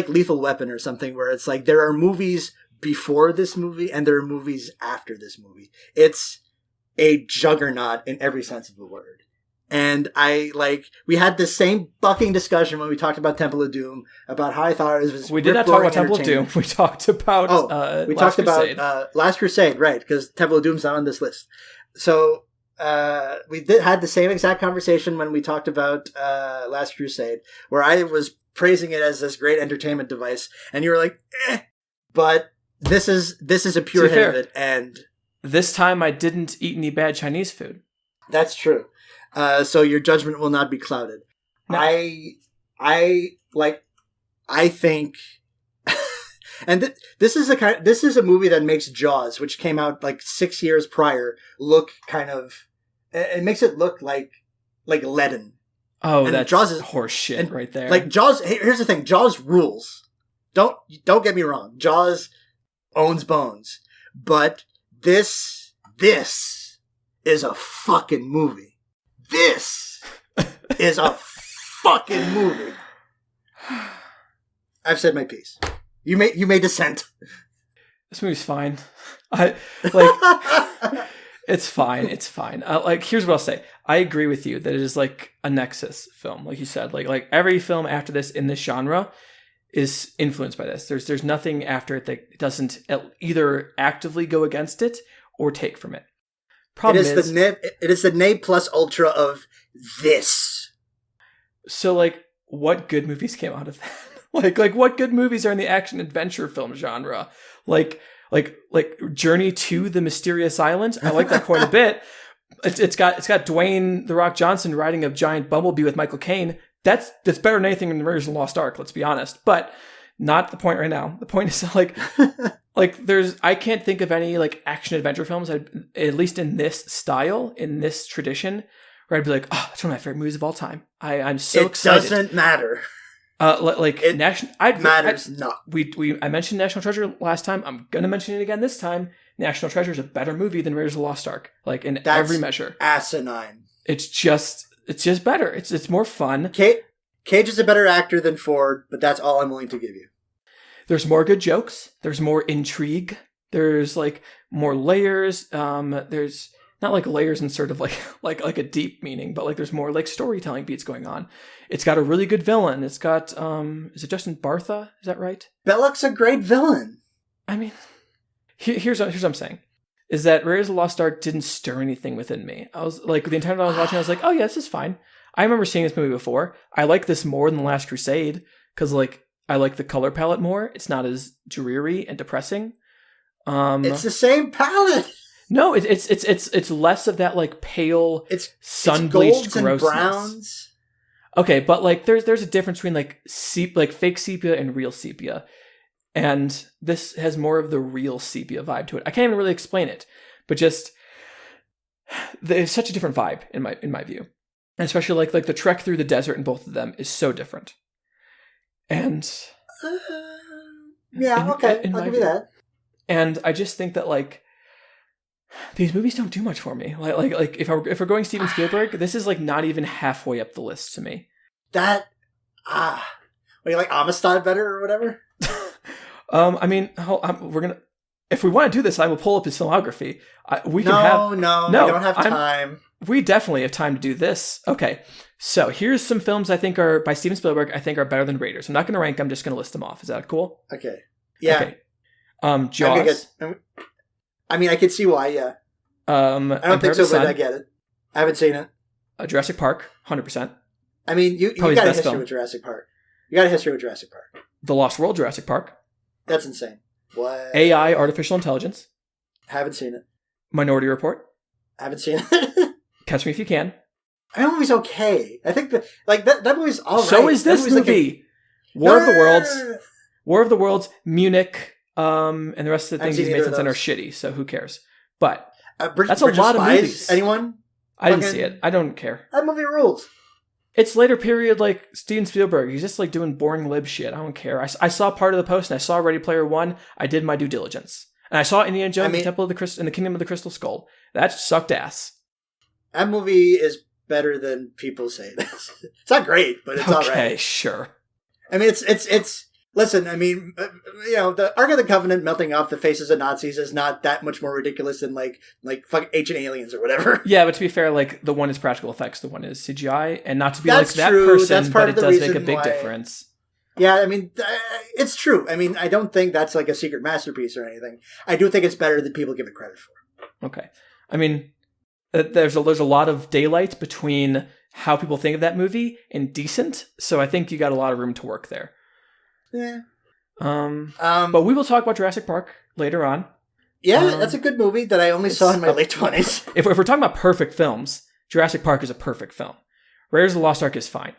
Lethal Weapon or something, where it's like there are movies before this movie and there are movies after this movie. It's a juggernaut in every sense of the word. And we had the same fucking discussion when we talked about Temple of Doom, about how I thought it was. We did not talk about Temple of Doom. We talked about Last Crusade. Last Crusade, right? Because Temple of Doom's not on this list. So we had the same exact conversation when we talked about Last Crusade, where I was praising it as this great entertainment device, and you were like, eh. But this is a pure hit of it, and this time I didn't eat any bad Chinese food. That's true. So your judgment will not be clouded. No. I think, and this is a movie that makes Jaws, which came out like 6 years prior, look kind of. It makes it look like leaden. Oh, and that's Jaws is horse shit right there. Like Jaws. Here's the thing: Jaws rules. Don't get me wrong. Jaws owns bones, but this is a fucking movie. This is a fucking movie. I've said my piece. You may dissent. This movie's fine. I like. It's fine. It's fine. Like, here's what I'll say. I agree with you that it is like a nexus film, like you said. Like every film after this in this genre is influenced by this. There's nothing after it that doesn't either actively go against it or take from it. Problem is, it is the ne plus ultra of this. So, like, what good movies came out of that? like what good movies are in the action adventure film genre? Like Journey to the Mysterious Island. I like that quite a bit. It's got Dwayne "The Rock" Johnson riding a giant bumblebee with Michael Caine. That's better than anything in the Raiders of the Lost Ark. Let's be honest, but not the point right now. The point is like I can't think of any like action adventure films, at least in this style, in this tradition, where I'd be like, oh, that's one of my favorite movies of all time. I'm so excited. It doesn't matter. Matters not. I mentioned National Treasure last time. I'm gonna mention it again this time. National Treasure is a better movie than Raiders of the Lost Ark, like in every measure. Asinine. It's just better. It's more fun. Cage is a better actor than Ford, but that's all I'm willing to give you. There's more good jokes. There's more intrigue. There's like more layers. There's not like layers in sort of like a deep meaning, but like there's more like storytelling beats going on. It's got a really good villain. It's got is it Justin Bartha? Is that right? Belloq's a great villain. I mean, here's what I'm saying. Is that Raiders of the Lost Ark didn't stir anything within me. I was like, the entire time I was watching, I was like, oh yeah, this is fine. I remember seeing this movie before. I like this more than The Last Crusade because like I like the color palette more. It's not as dreary and depressing. It's the same palette. No, it's less of that like pale, sun bleached grossness. And browns. Okay, but like there's a difference between like fake sepia and real sepia. And this has more of the real sepia vibe to it. I can't even really explain it, but just there's such a different vibe in my view, and especially like the trek through the desert in both of them is so different. And yeah, okay, I'll give you that. And I just think that like these movies don't do much for me. Like if we're going Steven Spielberg, this is like not even halfway up the list to me. What, you like Amistad better or whatever? I mean, we're gonna. If we want to do this, I will pull up his filmography. We don't have time. We definitely have time to do this. Okay, so here's some films I think are by Steven Spielberg. I think are better than Raiders. I'm not going to rank them. I'm just going to list them off. Is that cool? Okay. Yeah. Okay. Jaws. I mean, I could see why. Yeah. I don't think so, but I get it. I haven't seen it. Jurassic Park, 100%. I mean, you got a history with Jurassic Park. You got a history with Jurassic Park. The Lost World, Jurassic Park. That's insane. What? AI, artificial intelligence. Haven't seen it. Minority Report. Haven't seen it. Catch Me If You Can. That movie's okay. I think that movie's all right. So is this movie. War of the Worlds. War of the Worlds, Munich, and the rest of the things he's made since then are shitty, so who cares? But that's a lot of movies. Anyone? I didn't see it. I don't care. That movie rules. It's later period like Steven Spielberg. He's just like doing boring lib shit. I don't care. I saw part of the post and I saw Ready Player One. I did my due diligence. And I saw Indiana Jones and the Kingdom of the Crystal Skull. That sucked ass. That movie is better than people say it is. It's not great, but it's all right. Okay, sure. I mean, it's listen, I mean, the Ark of the Covenant melting off the faces of Nazis is not that much more ridiculous than like fucking ancient aliens or whatever. Yeah, but to be fair, like the one is practical effects, the one is CGI, and not to be like that person, but it does make a big difference. Yeah, I mean, it's true. I mean, I don't think that's like a secret masterpiece or anything. I do think it's better than people give it credit for. Okay. I mean, there's a lot of daylight between how people think of that movie and decent, so I think you got a lot of room to work there. Yeah. But we will talk about Jurassic Park later on. Yeah, that's a good movie that I only saw in my late 20s. If we're talking about perfect films, Jurassic Park is a perfect film. Raiders of the Lost Ark is fine.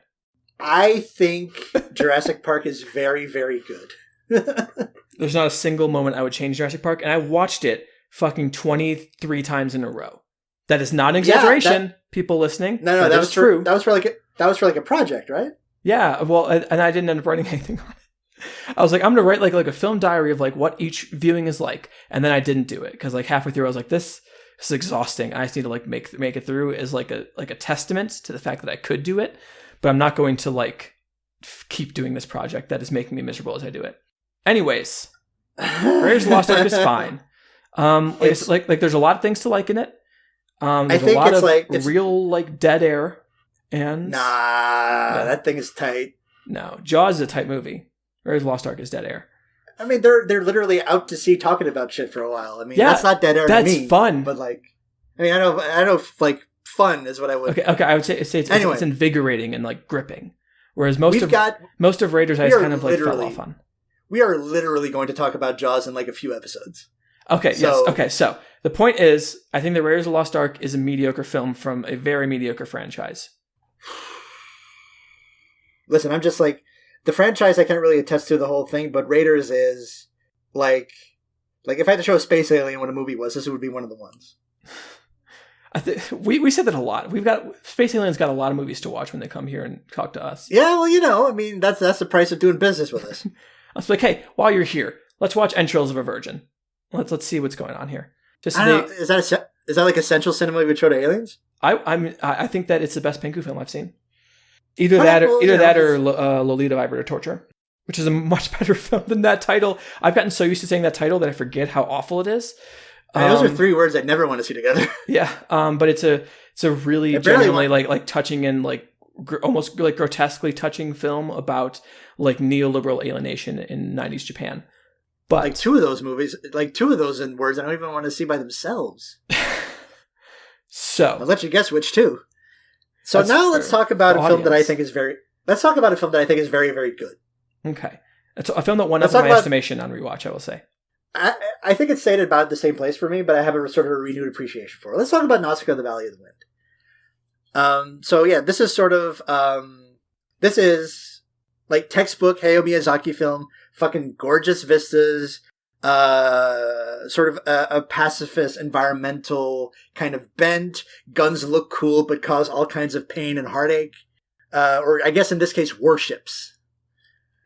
I think Jurassic Park is very, very good. There's not a single moment I would change Jurassic Park, and I watched it fucking 23 times in a row. That is not an exaggeration, people listening. No, that was true. That was for like a project, right? Yeah, well, and I didn't end up writing anything on it. I was like, I'm gonna write like a film diary of like what each viewing is like, and then I didn't do it because like halfway through I was like, this is exhausting. I just need to like make it through as like a testament to the fact that I could do it, but I'm not going to like keep doing this project that is making me miserable as I do it. Anyways, Raiders of the Lost Ark is fine. Like there's a lot of things to like in it. There's I think a lot it's of like it's real like dead air, and that thing is tight. No, Jaws is a tight movie. Raiders of the Lost Ark is dead air. I mean, they're literally out to sea talking about shit for a while. I mean, that's not dead air to me. That's fun. But like, I mean, I know, like fun is what I would. Okay. I would say it's invigorating and like gripping. Whereas most of Raiders I just kind of like fell off on. We are literally going to talk about Jaws in like a few episodes. Okay. Yes. Okay. So the point is, I think the Raiders of the Lost Ark is a mediocre film from a very mediocre franchise. Listen, I'm just like, the franchise I can't really attest to the whole thing, but Raiders is like if I had to show a space alien what a movie was, this would be one of the ones. We said that a lot. Space Aliens got a lot of movies to watch when they come here and talk to us. Yeah, well, I mean, that's the price of doing business with us. I was like, hey, while you're here, let's watch Entrails of a Virgin. Let's see what's going on here. Is that like essential cinema we would show to aliens? I think that it's the best Pengu film I've seen. Either that or Lolita Vibrator Torture, which is a much better film than that title. I've gotten so used to saying that title that I forget how awful it is. Those are three words I'd never want to see together. Yeah, but it's a really genuinely like touching and like almost like grotesquely touching film about like neoliberal alienation in 90s Japan. But like two of those in words I don't even want to see by themselves. So I'll let you guess which two. So now let's talk about a film that I think is very very good. Okay. It's a film that won up in my estimation on rewatch, I will say. I think it's stayed about the same place for me, but I have a sort of a renewed appreciation for it. Let's talk about Nausicaa, the Valley of the Wind. So yeah, this is sort of, this is like textbook Hayao Miyazaki film, fucking gorgeous vistas, sort of a pacifist environmental kind of bent. Guns look cool, but cause all kinds of pain and heartache. Or I guess in this case, warships.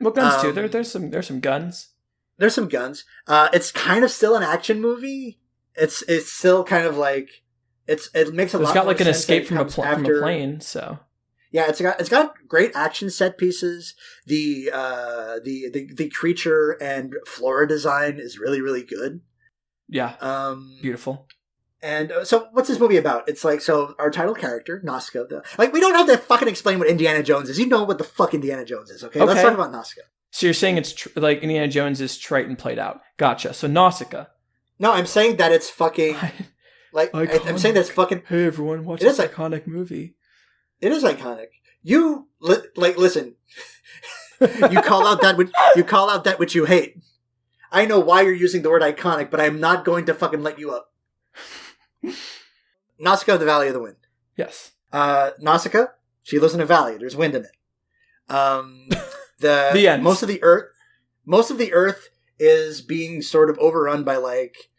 Well, guns too. There's some guns. There's some guns. It's kind of still an action movie. It's still kind of like it makes a lot. It's got more like an sense escape from a plane. So yeah, it's got great action set pieces. The creature and flora design is really really good. Yeah. Beautiful. And so, what's this movie about? It's like, so our title character, Nausicaa, we don't have to fucking explain what Indiana Jones is. You know what the fuck Indiana Jones is, okay? Let's talk about Nausicaa. So you're saying it's like Indiana Jones is trite and played out. Gotcha. So Nausicaa. No, I'm saying that it's fucking, I'm saying that it's fucking... Hey everyone, watch this iconic movie. It is iconic. Listen. You call out that which you hate. I know why you're using the word iconic, but I'm not going to fucking let you up. Nausicaa, the Valley of the Wind. Yes. Nausicaa, she lives in a valley. There's wind in it. The end. Most of the earth is being sort of overrun by like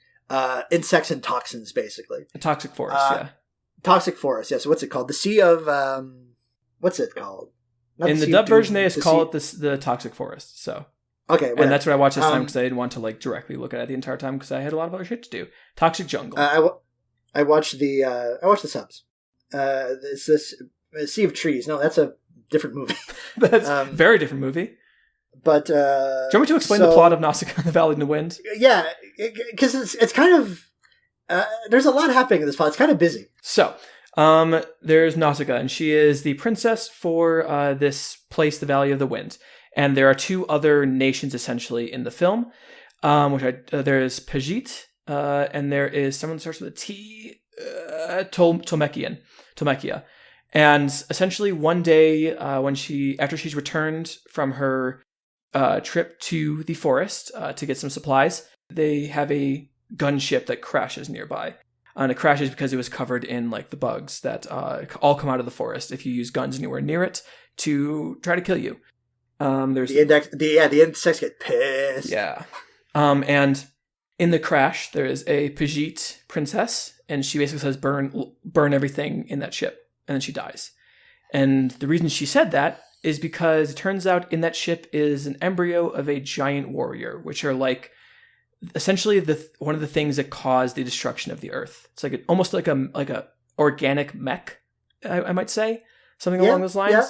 insects and toxins, basically. A toxic forest, yeah. Toxic forest, yeah. So what's it called? The Sea of what's it called? Not in the dub version, they just call it the toxic forest. So okay, whatever. And that's what I watched this time because I didn't want to like directly look at it the entire time because I had a lot of other shit to do. Toxic jungle. I watched the subs. It's this Sea of Trees. No, that's a different movie. That's a very different movie. But do you want me to explain the plot of Nausicaa and the Valley in the Wind? Yeah, because it's kind of there's a lot happening in this plot. It's kind of busy. So there's Nausicaa, and she is the princess for this place, the Valley of the Wind. And there are two other nations essentially in the film, there is Pajit, and there is someone that starts with a T, Tolmekia. And essentially one day after she's returned from her trip to the forest to get some supplies, they have a gunship that crashes nearby. And it crashes because it was covered in like the bugs that all come out of the forest if you use guns anywhere near it to try to kill you. There's the insects get pissed. Yeah. And in the crash, there is a Pajit princess, and she basically says, burn everything in that ship. And then she dies. And the reason she said that is because it turns out in that ship is an embryo of a giant warrior, which are like essentially one of the things that caused the destruction of the Earth. It's like almost like a organic mech, I might say, something along those lines. Yeah.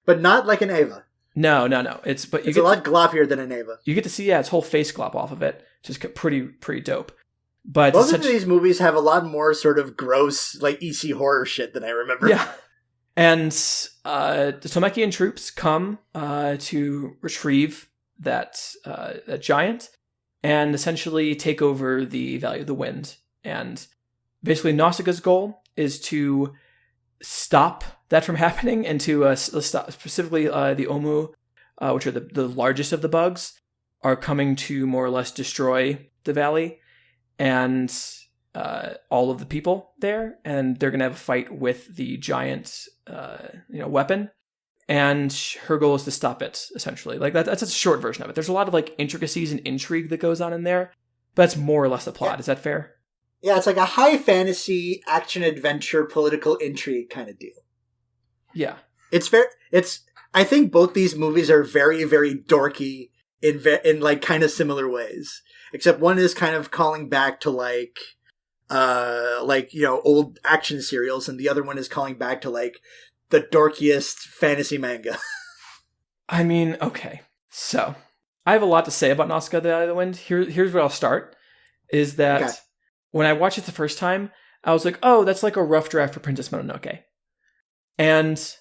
But not like an Ava. No. It's a lot gloppier than an Eva. You get to see its whole face glop off of it, which is pretty dope. But both of these movies have a lot more sort of gross, like EC horror shit than I remember. Yeah. And the Tomekian troops come to retrieve that giant and essentially take over the Valley of the Wind. And basically Nausicaa's goal is to stop that from happening and to stop specifically the Omu, which are the largest of the bugs, are coming to more or less destroy the valley and all of the people there, and they're going to have a fight with the giant weapon, and her goal is to stop it, essentially. Like that's a short version of it. There's a lot of like intricacies and intrigue that goes on in there, but that's more or less the plot. Yeah. Is that fair? Yeah, it's like a high fantasy action adventure political intrigue kind of deal. Yeah. I think both these movies are very, very dorky in like kind of similar ways. Except one is kind of calling back to like old action serials, and the other one is calling back to like the dorkiest fantasy manga. I mean, okay. So, I have a lot to say about Nausicaa the Valley of the Wind. Here's where I'll start. Is that when I watched it the first time, I was like, oh, that's like a rough draft for Princess Mononoke. And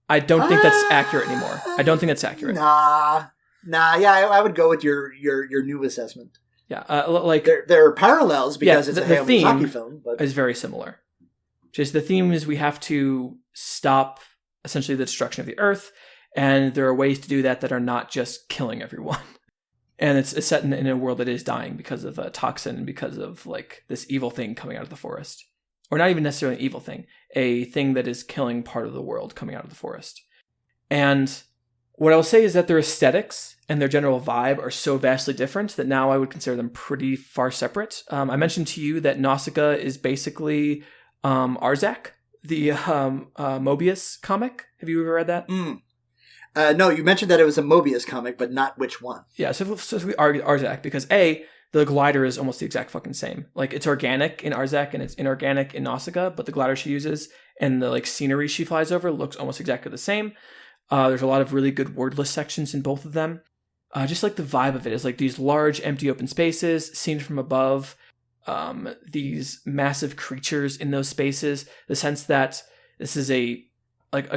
I don't think that's accurate anymore. I don't think that's accurate. Nah. Yeah, I would go with your new assessment. Yeah, like there are parallels because it's a Hayao Miyazaki film, but is very similar. Just the theme is we have to stop essentially the destruction of the Earth, and there are ways to do that are not just killing everyone. And it's set in a world that is dying because of a toxin, because of like this evil thing coming out of the forest, or not even necessarily an evil thing, a thing that is killing part of the world coming out of the forest. And what I'll say is that their aesthetics and their general vibe are so vastly different that now I would consider them pretty far separate. I mentioned to you that Nausicaa is basically Arzak, the Mobius comic. Have you ever read that? No, you mentioned that it was a Mobius comic, but not which one. Yeah, specifically Arzak, because the glider is almost the exact fucking same. Like, it's organic in Arzak and it's inorganic in Nausicaa, but the glider she uses and the like scenery she flies over looks almost exactly the same. There's a lot of really good wordless sections in both of them. Just like the vibe of it is like these large empty open spaces seen from above, these massive creatures in those spaces, the sense that this is a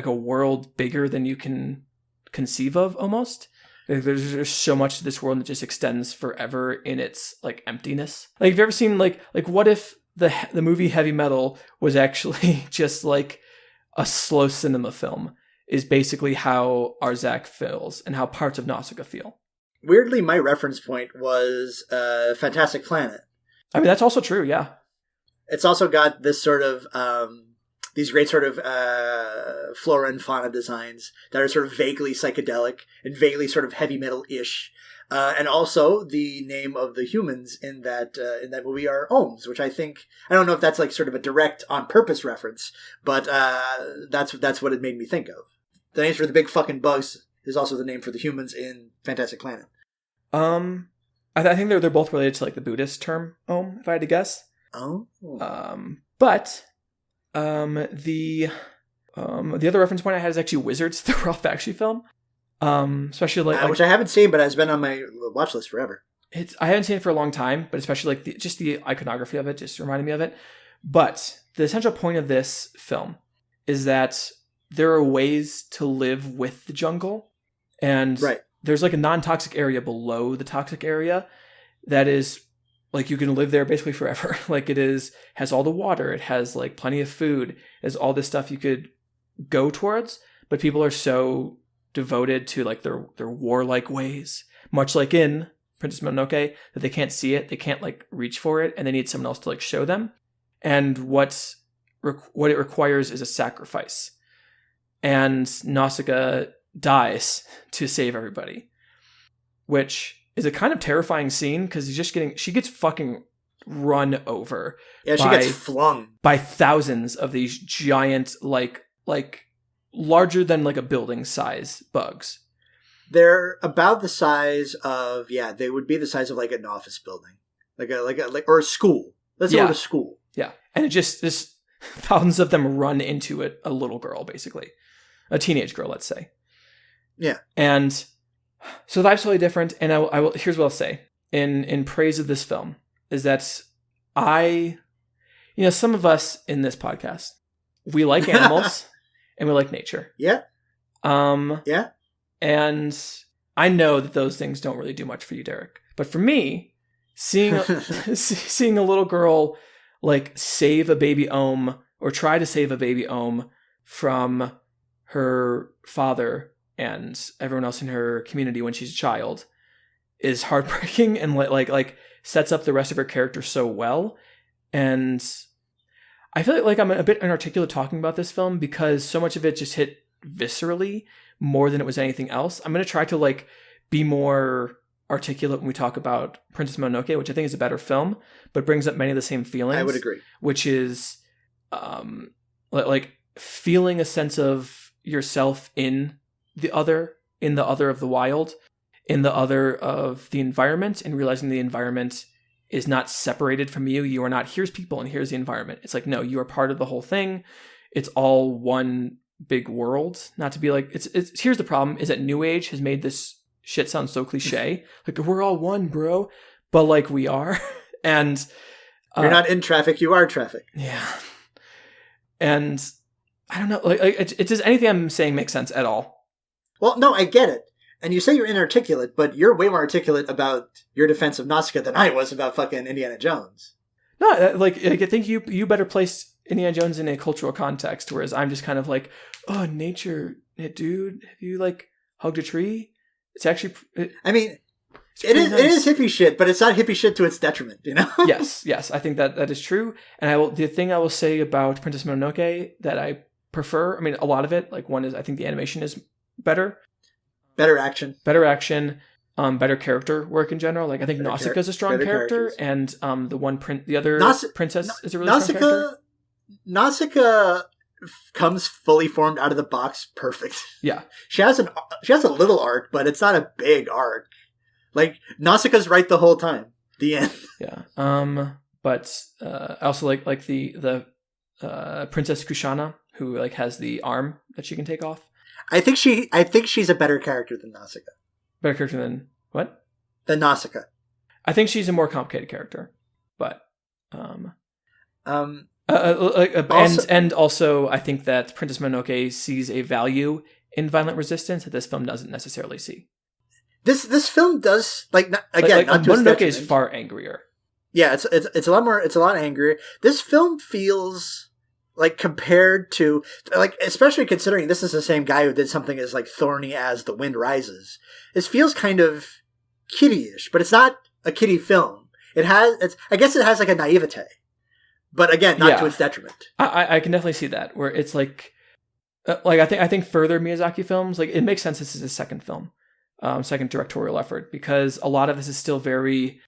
world bigger than you can conceive of almost. Like, there's so much to this world that just extends forever in its like emptiness. Like, have you ever seen like what if the movie Heavy Metal was actually just like a slow cinema film? Is basically how Arzak feels and how parts of Nausicaa feel. Weirdly, my reference point was Fantastic Planet. I mean, that's also true, yeah. It's also got this sort of, these great sort of flora and fauna designs that are sort of vaguely psychedelic and vaguely sort of heavy metal-ish. And also the name of the humans in that movie are Ohms, which I don't know if that's like sort of a direct on purpose reference, but that's what it made me think of. The names for the big fucking bugs is also the name for the humans in Fantastic Planet. I think they're both related to like the Buddhist term Om, if I had to guess. Oh. But the other reference point I had is actually Wizards, the Ralph Bakshi film. Especially like which I haven't seen, but has been on my watch list forever. I haven't seen it for a long time, but especially like just the iconography of it just reminded me of it. But the essential point of this film is that there are ways to live with the jungle, and there's like a non-toxic area below the toxic area that is like you can live there basically forever. Like has all the water, it has like plenty of food, it has all this stuff you could go towards, but people are so devoted to like their warlike ways, much like in Princess Mononoke, that they can't see it, they can't like reach for it, and they need someone else to like show them. And what it requires is a sacrifice. And Nausicaa dies to save everybody, which is a kind of terrifying scene because she gets fucking run over. Yeah, she gets flung by thousands of these giant, like larger than like a building size bugs. They're about the size of they would be the size of like an office building, or a school. Let's go to school. Yeah, and it just thousands of them run into it. A little girl, basically. A teenage girl, let's say. Yeah. And so the vibe's totally different. And I will here's what I'll say in praise of this film is that some of us in this podcast, we like animals and we like nature. Yeah. Yeah. And I know that those things don't really do much for you, Derek. But for me, seeing a little girl like save a baby ohm or try to save a baby ohm from her father and everyone else in her community when she's a child is heartbreaking and like sets up the rest of her character so well. And I feel like I'm a bit inarticulate talking about this film because so much of it just hit viscerally more than it was anything else. I'm going to try to like be more articulate when we talk about Princess Mononoke, which I think is a better film, but brings up many of the same feelings. I would agree. Which is like feeling a sense of yourself in the other of the wild, in the other of the environment, and realizing the environment is not separated from you. You are not, here's people and here's the environment. It's like, no, you are part of the whole thing. It's all one big world. Not to be like, it's here's the problem is that New Age has made this shit sound so cliche. Like, we're all one, bro. But like, we are. And you're not in traffic, you are traffic. Yeah. And I don't know, like it does anything I'm saying make sense at all? Well, no, I get it. And you say you're inarticulate, but you're way more articulate about your defense of Nausicaa than I was about fucking Indiana Jones. No, like I think you better place Indiana Jones in a cultural context, whereas I'm just kind of like, oh, nature, dude, have you like hugged a tree? It's actually, it is hippie shit, but it's not hippie shit to its detriment, you know? Yes, I think that is true. And the thing I will say about Princess Mononoke that I prefer, I mean, a lot of it, like one is, I think the animation is better. Better action. Better character work in general. Like I think Nausicaa is a strong character, characters. And the other princess is a really strong character. Nausicaa comes fully formed out of the box perfect. Yeah. She has a little arc, but it's not a big arc. Like Nausicaa's right the whole time. The end. Yeah. But I also like the Princess Kushana, who like has the arm that she can take off. I think she's a better character than Nausicaa. Better character than what? Than Nausicaa. I think she's a more complicated character, but also I think that Princess Mononoke sees a value in violent resistance that this film doesn't necessarily see. This film does Mononoke is far angrier. Yeah, it's a lot angrier. This film feels like compared to like, especially considering this is the same guy who did something as like thorny as The Wind Rises. This feels kind of kiddie-ish, but it's not a kiddie film. I guess it has like a naivete, but again, not to its detriment. I can definitely see that where it's like I think further Miyazaki films, like it makes sense this is his second film, second directorial effort, because a lot of this is still very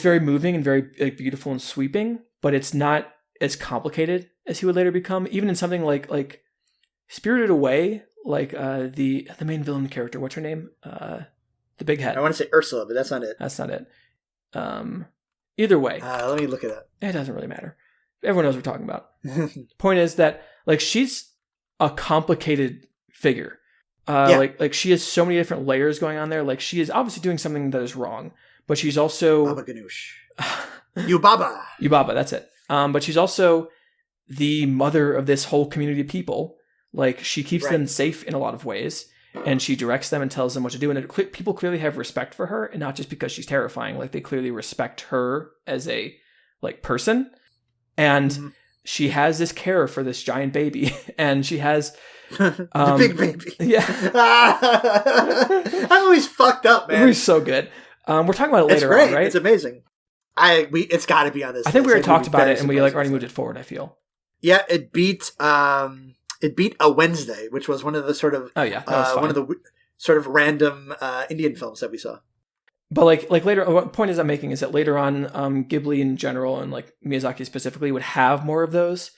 moving and very like beautiful and sweeping, but it's not as complicated as he would later become. Even in something like Spirited Away, like the main villain character, what's her name? The big head. I want to say Ursula, but that's not it. That's not it. Either way. Let me look it up. It doesn't really matter. Everyone knows what we're talking about. Point is that like she's a complicated figure. Like she has so many different layers going on there. Like she is obviously doing something that is wrong, but she's also Baba Ganoush. Yubaba, that's it. But she's also the mother of this whole community of people. Like she keeps them safe in a lot of ways, and she directs them and tells them what to do. And people clearly have respect for her, and not just because she's terrifying. Like they clearly respect her as a like person, and she has this care for this giant baby, and she has the big baby. Yeah, I'm always fucked up, man. It's so good. We're talking about it later on, right? It's amazing. It's got to be on this. I think we already talked about it, and we like already moved it forward. I feel. Yeah, it beat A Wednesday, which was one of the sort of one of the sort of random Indian films that we saw. But like later, what point I'm making is that later on, Ghibli in general and like Miyazaki specifically would have more of those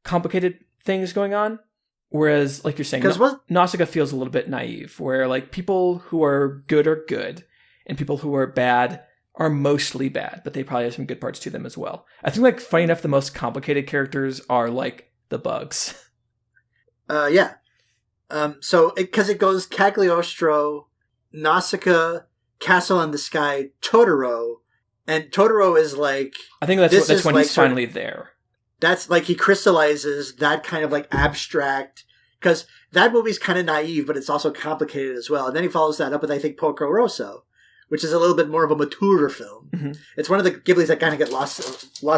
complicated things going on, whereas like you're saying, Nausicaa feels a little bit naive, where like people who are good, and people who are bad are mostly bad, but they probably have some good parts to them as well. I think like funny enough, the most complicated characters are like the bugs. Yeah. Because it goes Cagliostro, Nausicaa, Castle in the Sky, Totoro, and Totoro is like... I think that's when he's finally there. That's like he crystallizes that kind of like abstract... Because that movie's kind of naive, but it's also complicated as well. And then he follows that up with, I think, Porco Rosso, which is a little bit more of a mature film. Mm-hmm. It's one of the Ghiblis that kind of get lost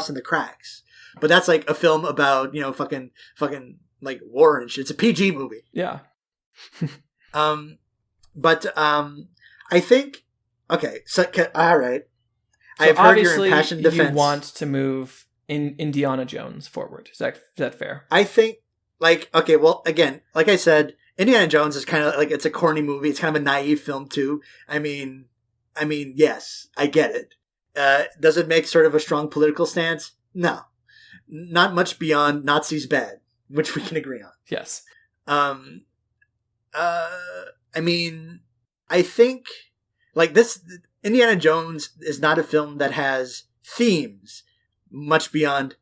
in the cracks. But that's like a film about, fucking like war and shit. It's a PG movie. Yeah. But I think, okay, so, all right. So I've heard your impassioned defense. You want to move Indiana Jones forward. Is that fair? I think, okay, well, again, like I said, Indiana Jones is kind of like, it's a corny movie. It's kind of a naive film too. I mean, yes, I get it. Does it make sort of a strong political stance? No. Not much beyond Nazis bad, which we can agree on. Yes. I think like this, Indiana Jones is not a film that has themes much beyond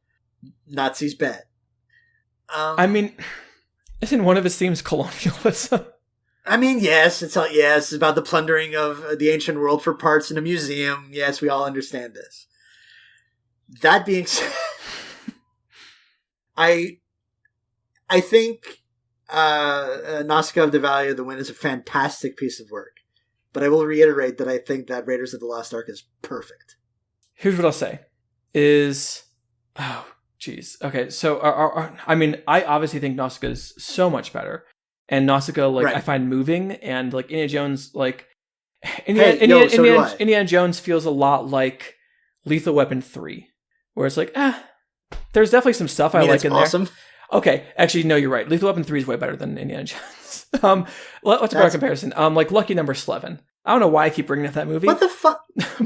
Nazis bad. Isn't one of his themes colonialism? Yes, it's about the plundering of the ancient world for parts in a museum. Yes, we all understand this. That being said, I think Nausicaa of the Valley of the Wind is a fantastic piece of work. But I will reiterate that I think that Raiders of the Lost Ark is perfect. Here's what I'll say is... Oh, geez. Okay, so I obviously think Nausicaa is so much better. And Nausicaa, right. I find moving, and like Indiana Jones, Indiana Jones feels a lot like Lethal Weapon 3, where it's like, there's definitely some stuff I like in awesome. there. Okay, actually, no, you're right. Lethal Weapon 3 is way better than Indiana Jones. What's a better comparison? Like Lucky Number 11. I don't know why I keep bringing up that movie. What the fuck?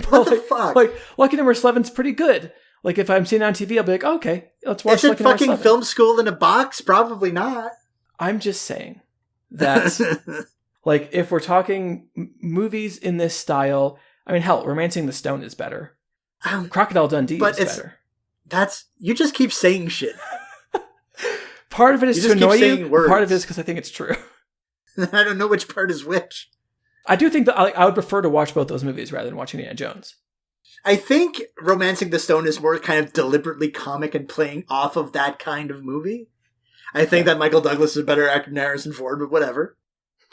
What the fuck? Like Lucky Number 11's pretty good. Like if I'm seeing it on TV, I'll be like, okay, let's watch. Is it fucking Film School in a Box? Probably not. I'm just saying that, like, if we're talking movies in this style, hell, Romancing the Stone is better. Crocodile Dundee is better. You just keep saying shit. Part of it is to annoy you. Part of it is because I think it's true. I don't know which part is which. I do think that I would prefer to watch both those movies rather than watching Indiana Jones. I think Romancing the Stone is more kind of deliberately comic and playing off of that kind of movie. I think that Michael Douglas is a better actor than Harrison Ford, but whatever.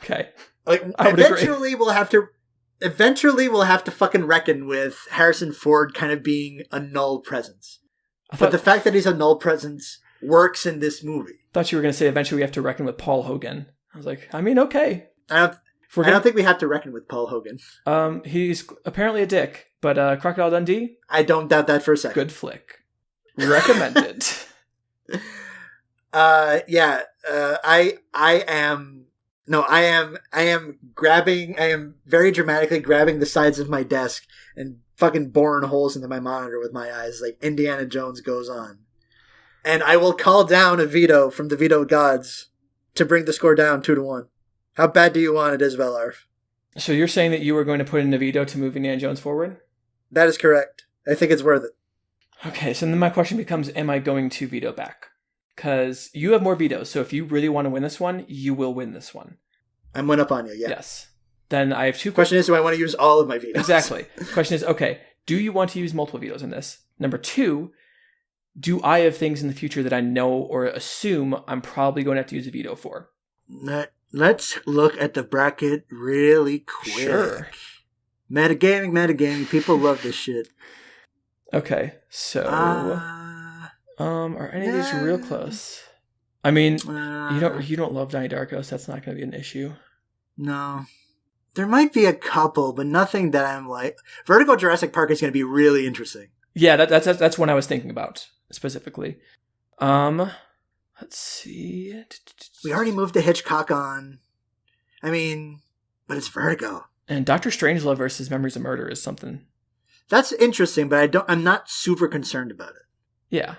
Okay. Eventually we'll have to fucking reckon with Harrison Ford kind of being a null presence. But the fact that he's a null presence works in this movie. I thought you were going to say eventually we have to reckon with Paul Hogan. I was like, okay. I don't think we have to reckon with Paul Hogan. He's apparently a dick, but Crocodile Dundee? I don't doubt that for a second. Good flick. Recommended. I am very dramatically grabbing the sides of my desk and fucking boring holes into my monitor with my eyes like Indiana Jones goes on. And I will call down a veto from the veto gods to bring the score down 2-1. How bad do you want it, Isabel Arf? So you're saying that you were going to put in a veto to move Indiana Jones forward? That is correct. I think it's worth it. Okay, so then my question becomes, am I going to veto back? Because you have more vetoes, so if you really want to win this one, you will win this one. I'm one up on you, yeah. Yes. Then I have two questions. Question is, do I want to use all of my vetoes? Exactly. Question is, okay, do you want to use multiple vetoes in this? Number 2, do I have things in the future that I know or assume I'm probably going to have to use a veto for? Let's look at the bracket really quick. Sure. Metagaming. People love this shit. Okay, so... are any of these real close? You don't love Donnie Darko, so that's not going to be an issue. No. There might be a couple, but nothing that I'm like... Vertigo Jurassic Park is going to be really interesting. Yeah, that's one I was thinking about, specifically. Let's see. We already moved to Hitchcock on. But it's Vertigo. And Dr. Strangelove versus Memories of Murder is something. That's interesting, but I'm not super concerned about it. Yeah.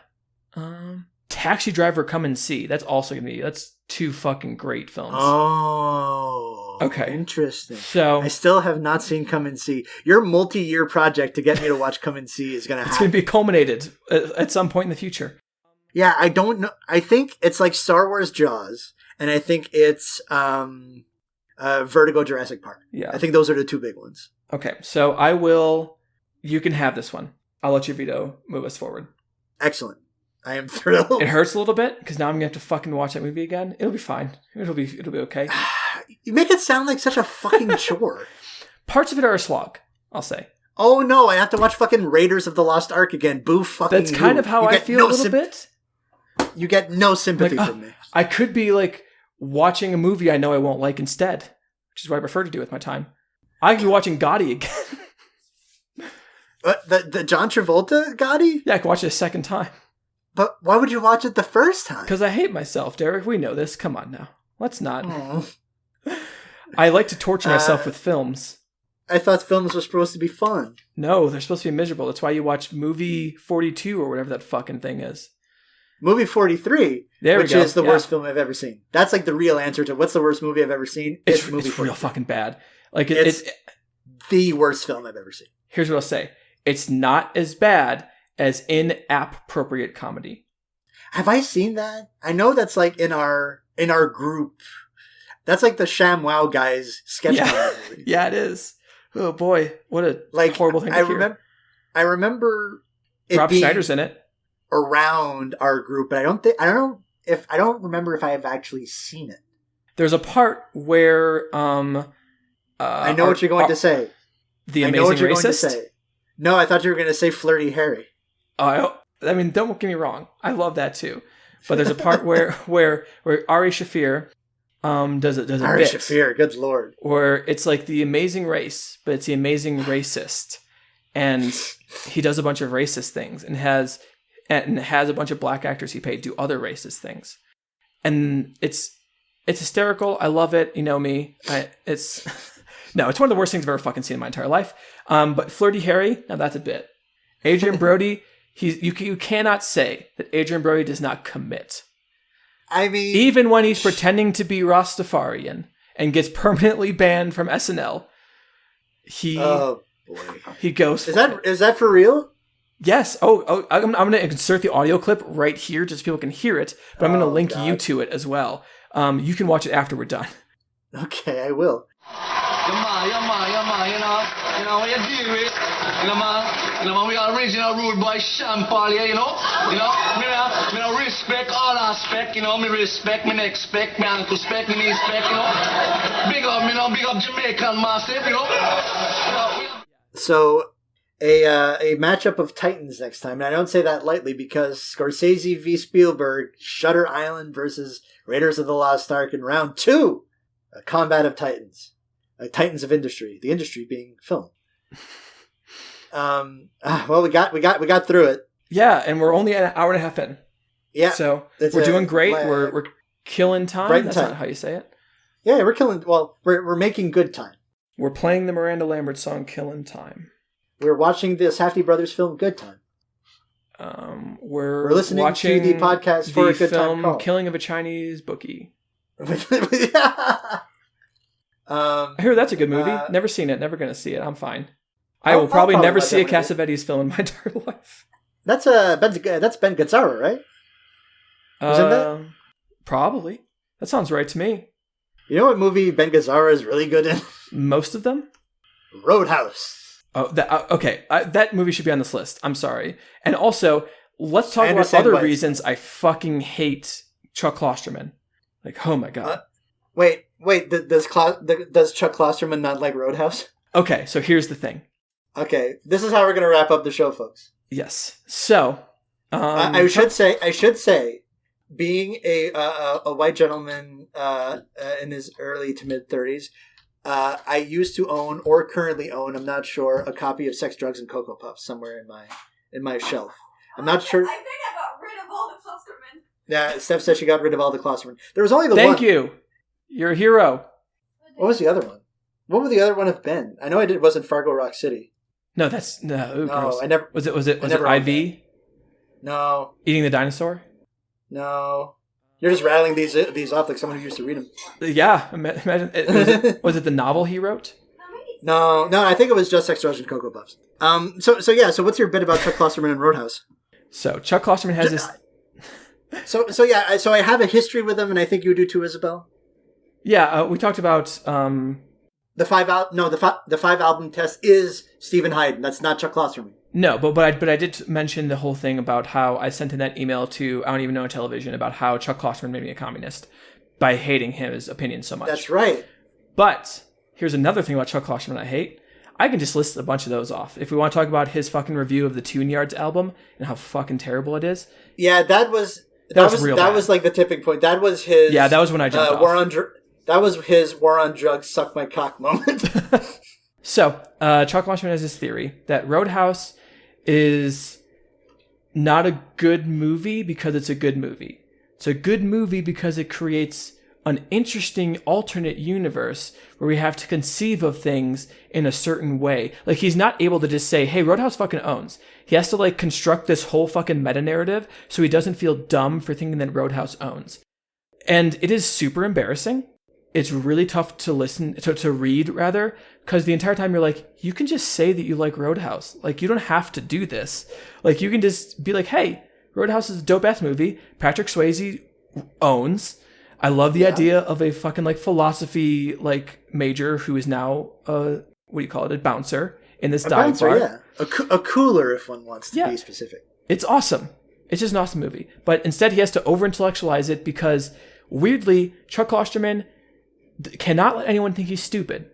Taxi Driver, Come and See. That's also going to be... That's 2 fucking great films. Oh. Okay. Interesting. So... I still have not seen Come and See. Your multi-year project to get me to watch Come and See is going to happen. It's going to be culminated at some point in the future. Yeah, I don't know. I think it's like Star Wars Jaws. and I think it's Vertigo Jurassic Park. Yeah. I think those are the two big ones. Okay, so you can have this one. I'll let your veto move us forward. Excellent. I am thrilled. It hurts a little bit because now I'm gonna have to fucking watch that movie again. It'll be fine. It'll be okay. You make it sound like such a fucking chore. Parts of it are a slog, I'll say. Oh no, I have to watch fucking Raiders of the Lost Ark again. Boo fucking That's kind of how I feel a little bit. You get no sympathy from me. I could be like watching a movie I know I won't like instead, which is what I prefer to do with my time. I could be watching Gotti again. The John Travolta Gotti? Yeah, I could watch it a second time. But why would you watch it the first time? Because I hate myself, Derek. We know this. Come on now. Let's not. Oh. I like to torture myself with films. I thought films were supposed to be fun. No, they're supposed to be miserable. That's why you watch Movie 42 or whatever that fucking thing is. Movie 43, which is the worst film I've ever seen. That's like the real answer to what's the worst movie I've ever seen. It's movie 43. real fucking bad. Like it's the worst film I've ever seen. Here's what I'll say. It's not as bad as inappropriate comedy. Have I seen that? I know that's like in our group. That's like the ShamWow guys sketch comedy. Yeah, it is. Oh boy, what a horrible thing to hear. I remember it Rob being Schneider's in it. Around our group, but I don't remember if I have actually seen it. There's a part where I know what you're going to say. The Amazing Racist? Going to say. No, I thought you were going to say Flirty Harry. I mean, don't get me wrong. I love that too. But there's a part where Ari Shaffir does a Ari bit. Shaffir, good lord. Where it's like the Amazing Race, but it's the Amazing Racist. And he does a bunch of racist things and has a bunch of black actors he paid do other racist things. And it's hysterical. I love it. You know me. It's one of the worst things I've ever fucking seen in my entire life. But Flirty Harry, now that's a bit. Adrian Brody, you cannot say that Adrian Brody does not commit. I mean, even when he's pretending to be Rastafarian and gets permanently banned from SNL, he goes. Is that for real? Yes. Oh, I'm going to insert the audio clip right here just so people can hear it, but I'm going to link you to it as well. You can watch it after we're done. Okay, I will. You know what you do it. Man, we are original rude boy champagne, you know. Me no respect all aspect, me respect, me expect, me uncle spect, me respect, Big up Jamaican massive, So, a matchup of titans next time, and I don't say that lightly because Scorsese v. Spielberg, Shutter Island versus Raiders of the Lost Ark in round 2, a combat of titans. Titans of industry, the industry being film. Well, we got through it. Yeah, and we're only an hour and a half in. Yeah, so we're doing great. We're killing time. That's not how you say it. Yeah, we're killing. Well, we're making good time. We're playing the Miranda Lambert song "Killing Time." We're watching the Safdie Brothers film "Good Time." We're listening watching to the podcast for a good film time. "Killing of a Chinese Bookie." I hear that's a good movie. Never seen it. Never going to see it. I'm fine. I will probably never see a Cassavetes film in my entire life. That's Ben Gazzara, right? Isn't that? Probably. That sounds right to me. You know what movie Ben Gazzara is really good in? Most of them? Roadhouse. Oh, okay. That movie should be on this list. I'm sorry. And also, let's talk about other reasons I fucking hate Chuck Klosterman. Like, oh my god. Wait. Does Chuck Klosterman not like Roadhouse? Okay, so here's the thing. Okay, this is how we're going to wrap up the show, folks. Yes. So, I should say, being a white gentleman in his early to mid 30s, I used to own or currently own, I'm not sure, a copy of Sex, Drugs, and Cocoa Puffs somewhere in my shelf. I'm not sure. I think I got rid of all the Klosterman. Yeah, Steph said she got rid of all the Klosterman. There was only the one. Thank you. You're a hero. What was the other one? What would the other one have been? I know it wasn't Fargo Rock City. No, that's no. Gross. I never. Was it IV? No. Eating the dinosaur? No. You're just rattling these off like someone who used to read them. Yeah, imagine. Was it the novel he wrote? No. I think it was just Sex, Drugs, and Cocoa Puffs. So what's your bit about Chuck Klosterman and Roadhouse? So Chuck Klosterman has this. So I have a history with him, and I think you do too, Isabel. Yeah, we talked about the five album test is Stephen Hayden. That's not Chuck Klosterman. No, but I did mention the whole thing about how I sent in that email to I Don't Even Know Television about how Chuck Klosterman made me a communist by hating his opinion so much. That's right. But here's another thing about Chuck Klosterman I hate. I can just list a bunch of those off. If we want to talk about his fucking review of the Tune Yards album and how fucking terrible it is. Yeah, that was like the tipping point. That was his. Yeah, that was when I jumped off. That was his war on drugs, suck my cock moment. So, Chuck Klosterman has this theory that Roadhouse is not a good movie because it's a good movie. It's a good movie because it creates an interesting alternate universe where we have to conceive of things in a certain way. Like, he's not able to just say, hey, Roadhouse fucking owns. He has to, like, construct this whole fucking meta-narrative so he doesn't feel dumb for thinking that Roadhouse owns. And it is super embarrassing. It's really tough to read, because the entire time you're like, you can just say that you like Roadhouse. Like, you don't have to do this. Like, you can just be like, hey, Roadhouse is a dope-ass movie. Patrick Swayze owns. I love the idea of a fucking, like, philosophy, like, major who is now, a bouncer in this dive bar. Yeah. A cooler, if one wants to be specific. It's awesome. It's just an awesome movie. But instead, he has to over-intellectualize it because, weirdly, Chuck Klosterman cannot let anyone think he's stupid.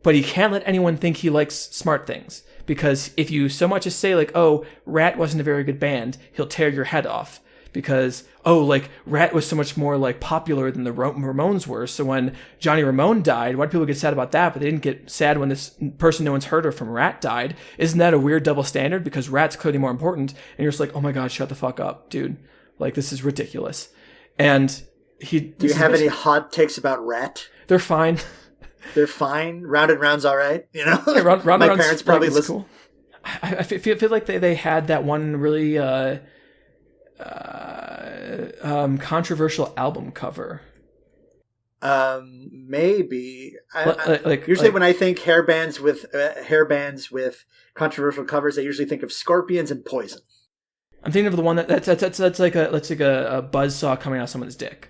But he can't let anyone think he likes smart things. Because if you so much as say, like, oh, Rat wasn't a very good band, he'll tear your head off. Because, oh, like, Rat was so much more, like, popular than the Ramones were. So when Johnny Ramone died, why do people get sad about that? But they didn't get sad when this person no one's heard of from Rat died. Isn't that a weird double standard? Because Rat's clearly more important. And you're just like, oh my God, shut the fuck up, dude. Like, this is ridiculous. And do you have any hot takes about Rat? They're fine. They're fine. Round and Round's all right. You know, yeah, round my parents probably listen. Cool. I feel like they had that one really controversial album cover. Maybe. Like usually when I think hair bands with controversial covers, I usually think of Scorpions and Poison. I'm thinking of the one that's like a buzzsaw coming out of someone's dick.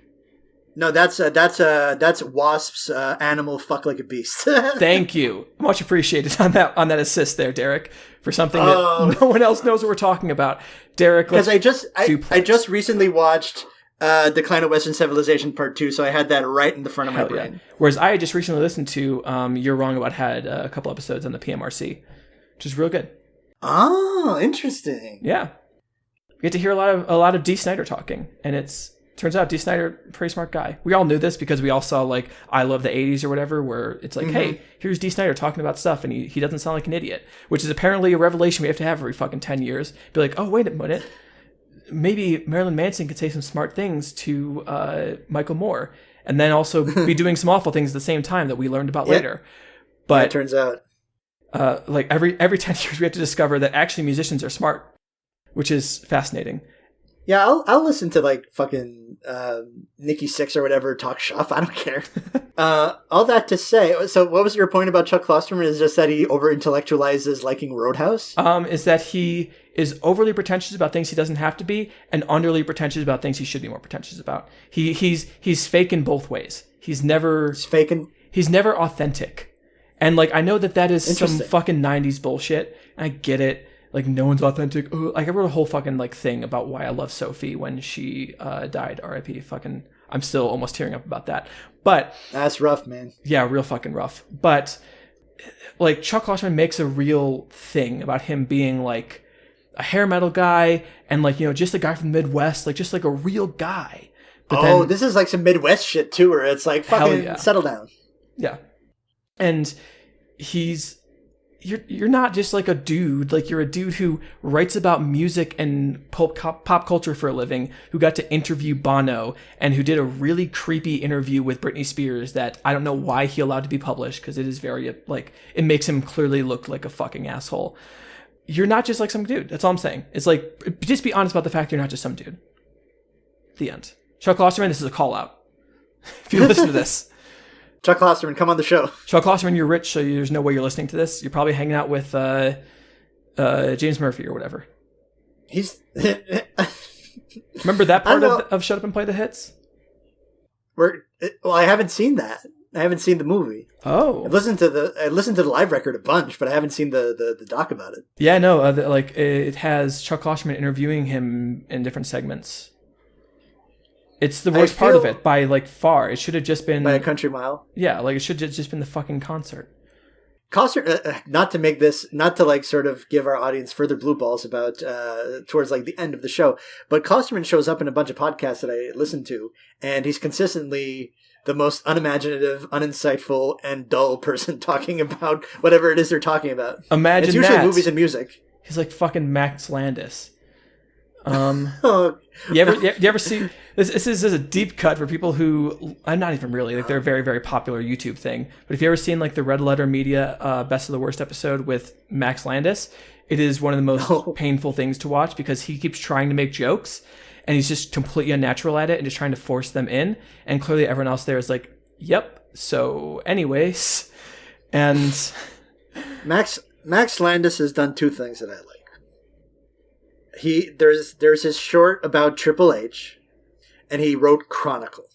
No, that's Wasp's Animal Fuck Like a Beast. Thank you. Much appreciated on that assist there, Derek, for something that no one else knows what we're talking about. Derek, because I just recently watched Decline of Western Civilization Part 2, so I had that right in the front of my brain. Yeah. Whereas I had just recently listened to You're Wrong About had a couple episodes on the PMRC, which is real good. Oh, interesting. Yeah. You get to hear a lot of Dee Snider talking, and turns out Dee Snider, pretty smart guy. We all knew this because we all saw, like, I Love the 80s or whatever, where it's like, hey, here's Dee Snider talking about stuff, and he doesn't sound like an idiot, which is apparently a revelation we have to have every fucking 10 years. Be like, oh, wait a minute. Maybe Marilyn Manson could say some smart things to Michael Moore, and then also be doing some awful things at the same time that we learned about later. But it turns out. Like, every 10 years we have to discover that actually musicians are smart, which is fascinating. Yeah, I'll listen to, like, fucking Nikki Sixx or whatever talk shop. I don't care. All that to say, so what was your point about Chuck Klosterman? Is just that he over-intellectualizes liking Roadhouse? Is that he is overly pretentious about things he doesn't have to be, and underly pretentious about things he should be more pretentious about. He's fake in both ways. He's never authentic. And, like, I know that is some fucking 90s bullshit, and I get it. Like, no one's authentic. Ugh. Like, I wrote a whole fucking, like, thing about why I love Sophie when she died. R.I.P. Fucking, I'm still almost tearing up about that. But that's rough, man. Yeah, real fucking rough. But, like, Chuck Klosterman makes a real thing about him being, like, a hair metal guy and, like, you know, just a guy from the Midwest, like, just like a real guy. But this is like some Midwest shit too, where it's like, fucking settle down. Yeah. And you're not just like a dude, like you're a dude who writes about music and pop culture for a living, who got to interview Bono and who did a really creepy interview with Britney Spears that I don't know why he allowed to be published, because it is very, like, it makes him clearly look like a fucking asshole. You're not just like some dude. That's all I'm saying. It's like, just be honest about the fact you're not just some dude. The end. Chuck Klosterman, this is a call out. If you listen to this. Chuck Klosterman, come on the show. Chuck Klosterman, you're rich, so there's no way you're listening to this. You're probably hanging out with James Murphy or whatever. He's Remember that part of Shut Up and Play the Hits? Well, I haven't seen that. I haven't seen the movie. Oh, I listened to the live record a bunch, but I haven't seen the doc about it. Yeah, no, it has Chuck Klosterman interviewing him in different segments. It's the worst part of it by far. It should have just been by a country mile. Yeah, it should have just been the fucking concert. Kloster, not to sort of give our audience further blue balls about towards the end of the show, but Klosterman shows up in a bunch of podcasts that I listen to, and he's consistently the most unimaginative, uninsightful, and dull person talking about whatever it is they're talking about. Imagine it's usually that. Movies and music. He's like fucking Max Landis. You ever see this is a deep cut for people who I'm not even really they're a very, very popular YouTube thing, but if you ever seen the Red Letter Media Best of the Worst episode with Max Landis, it is one of the most painful things to watch because he keeps trying to make jokes and he's just completely unnatural at it and just trying to force them in, and clearly everyone else there is like, yep, so anyways. And Max Landis has done two things that I like. There's his short about Triple H, and he wrote Chronicle.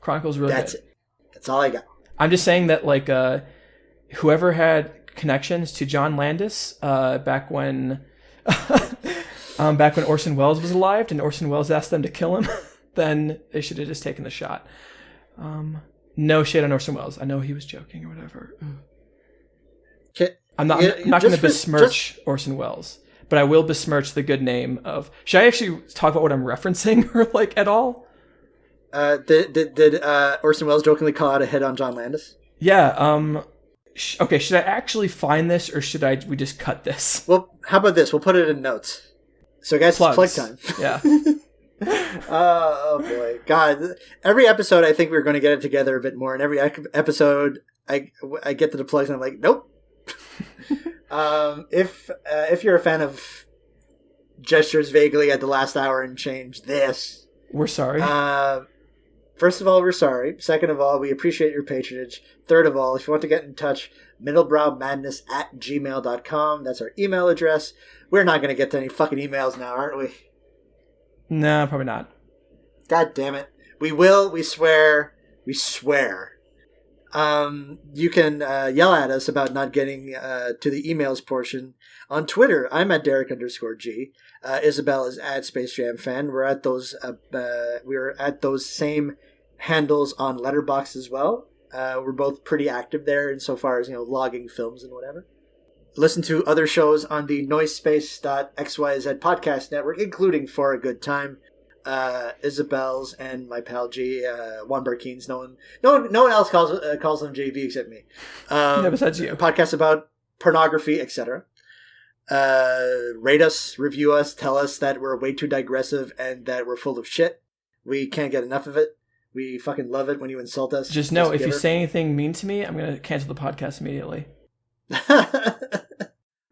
Chronicle's really That's good. it. That's all I got. I'm just saying that whoever had connections to John Landis back when Orson Welles was alive and Orson Welles asked them to kill him, then they should have just taken the shot. No shade on Orson Welles. I know he was joking or whatever. I'm not going to besmirch Orson Welles. But I will besmirch the good name of... Should I actually talk about what I'm referencing or at all? Did Orson Welles jokingly call out a hit on John Landis? Yeah. Okay, should I actually find this or should we just cut this? Well, how about this? We'll put it in notes. So guys, Plugs. It's plug time. Yeah. Oh boy. God. Every episode I think we're going to get it together a bit more. And every episode I get to the plugs and I'm like, nope. If you're a fan of gestures vaguely at the last hour and change this, we're sorry. First of all, we're sorry. Second of all, we appreciate your patronage. Third of all, if you want to get in touch, middlebrowmadness@gmail.com. That's our email address. We're not going to get to any fucking emails now, aren't we? No, probably not. God damn it. We will. We swear. We swear. You can yell at us about not getting to the emails portion on Twitter. I'm at Derek_G. Isabel is at Space Jam Fan. We're at those same handles on Letterboxd as well. We're both pretty active there insofar as logging films and whatever. Listen to other shows on the Noisepace.xyz podcast network, including For a Good Time. Isabel's and my pal G, Juan Barkeen's. No one else calls them JV except me. Besides you. Podcasts about pornography, etc. Rate us, review us, tell us that we're way too digressive and that we're full of shit. We can't get enough of it. We fucking love it when you insult us. Just know, if you say anything mean to me, I'm going to cancel the podcast immediately.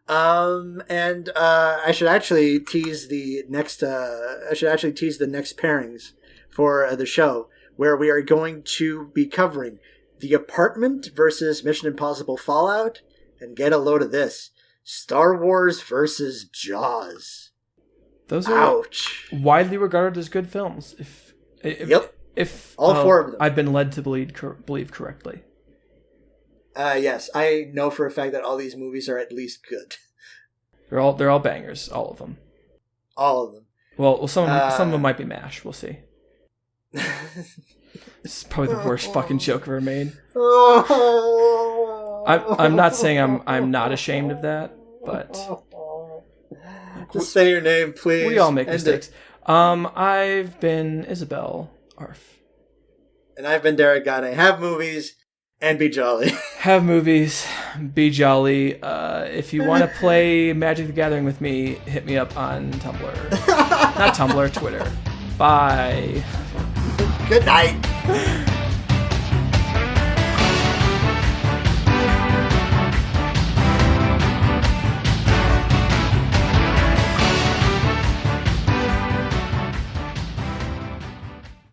And I should actually tease the next pairings for the show, where we are going to be covering The Apartment versus Mission Impossible Fallout, and get a load of this, Star Wars versus Jaws. Those are ouch, widely regarded as good films. If all four of them, I've been led to believe correctly. Yes, I know for a fact that all these movies are at least good. They're all bangers, all of them. All of them. Well, some of them might be MASH. We'll see. This is probably the worst fucking joke ever made. I'm not saying I'm not ashamed of that, but just say your name, please. We all make mistakes. I've been Isabel Arf, and I've been Derek Gane. Have movies. And be jolly. Have movies. Be jolly. If you want to play Magic the Gathering with me, hit me up on Tumblr. Not Tumblr, Twitter. Bye. Good night.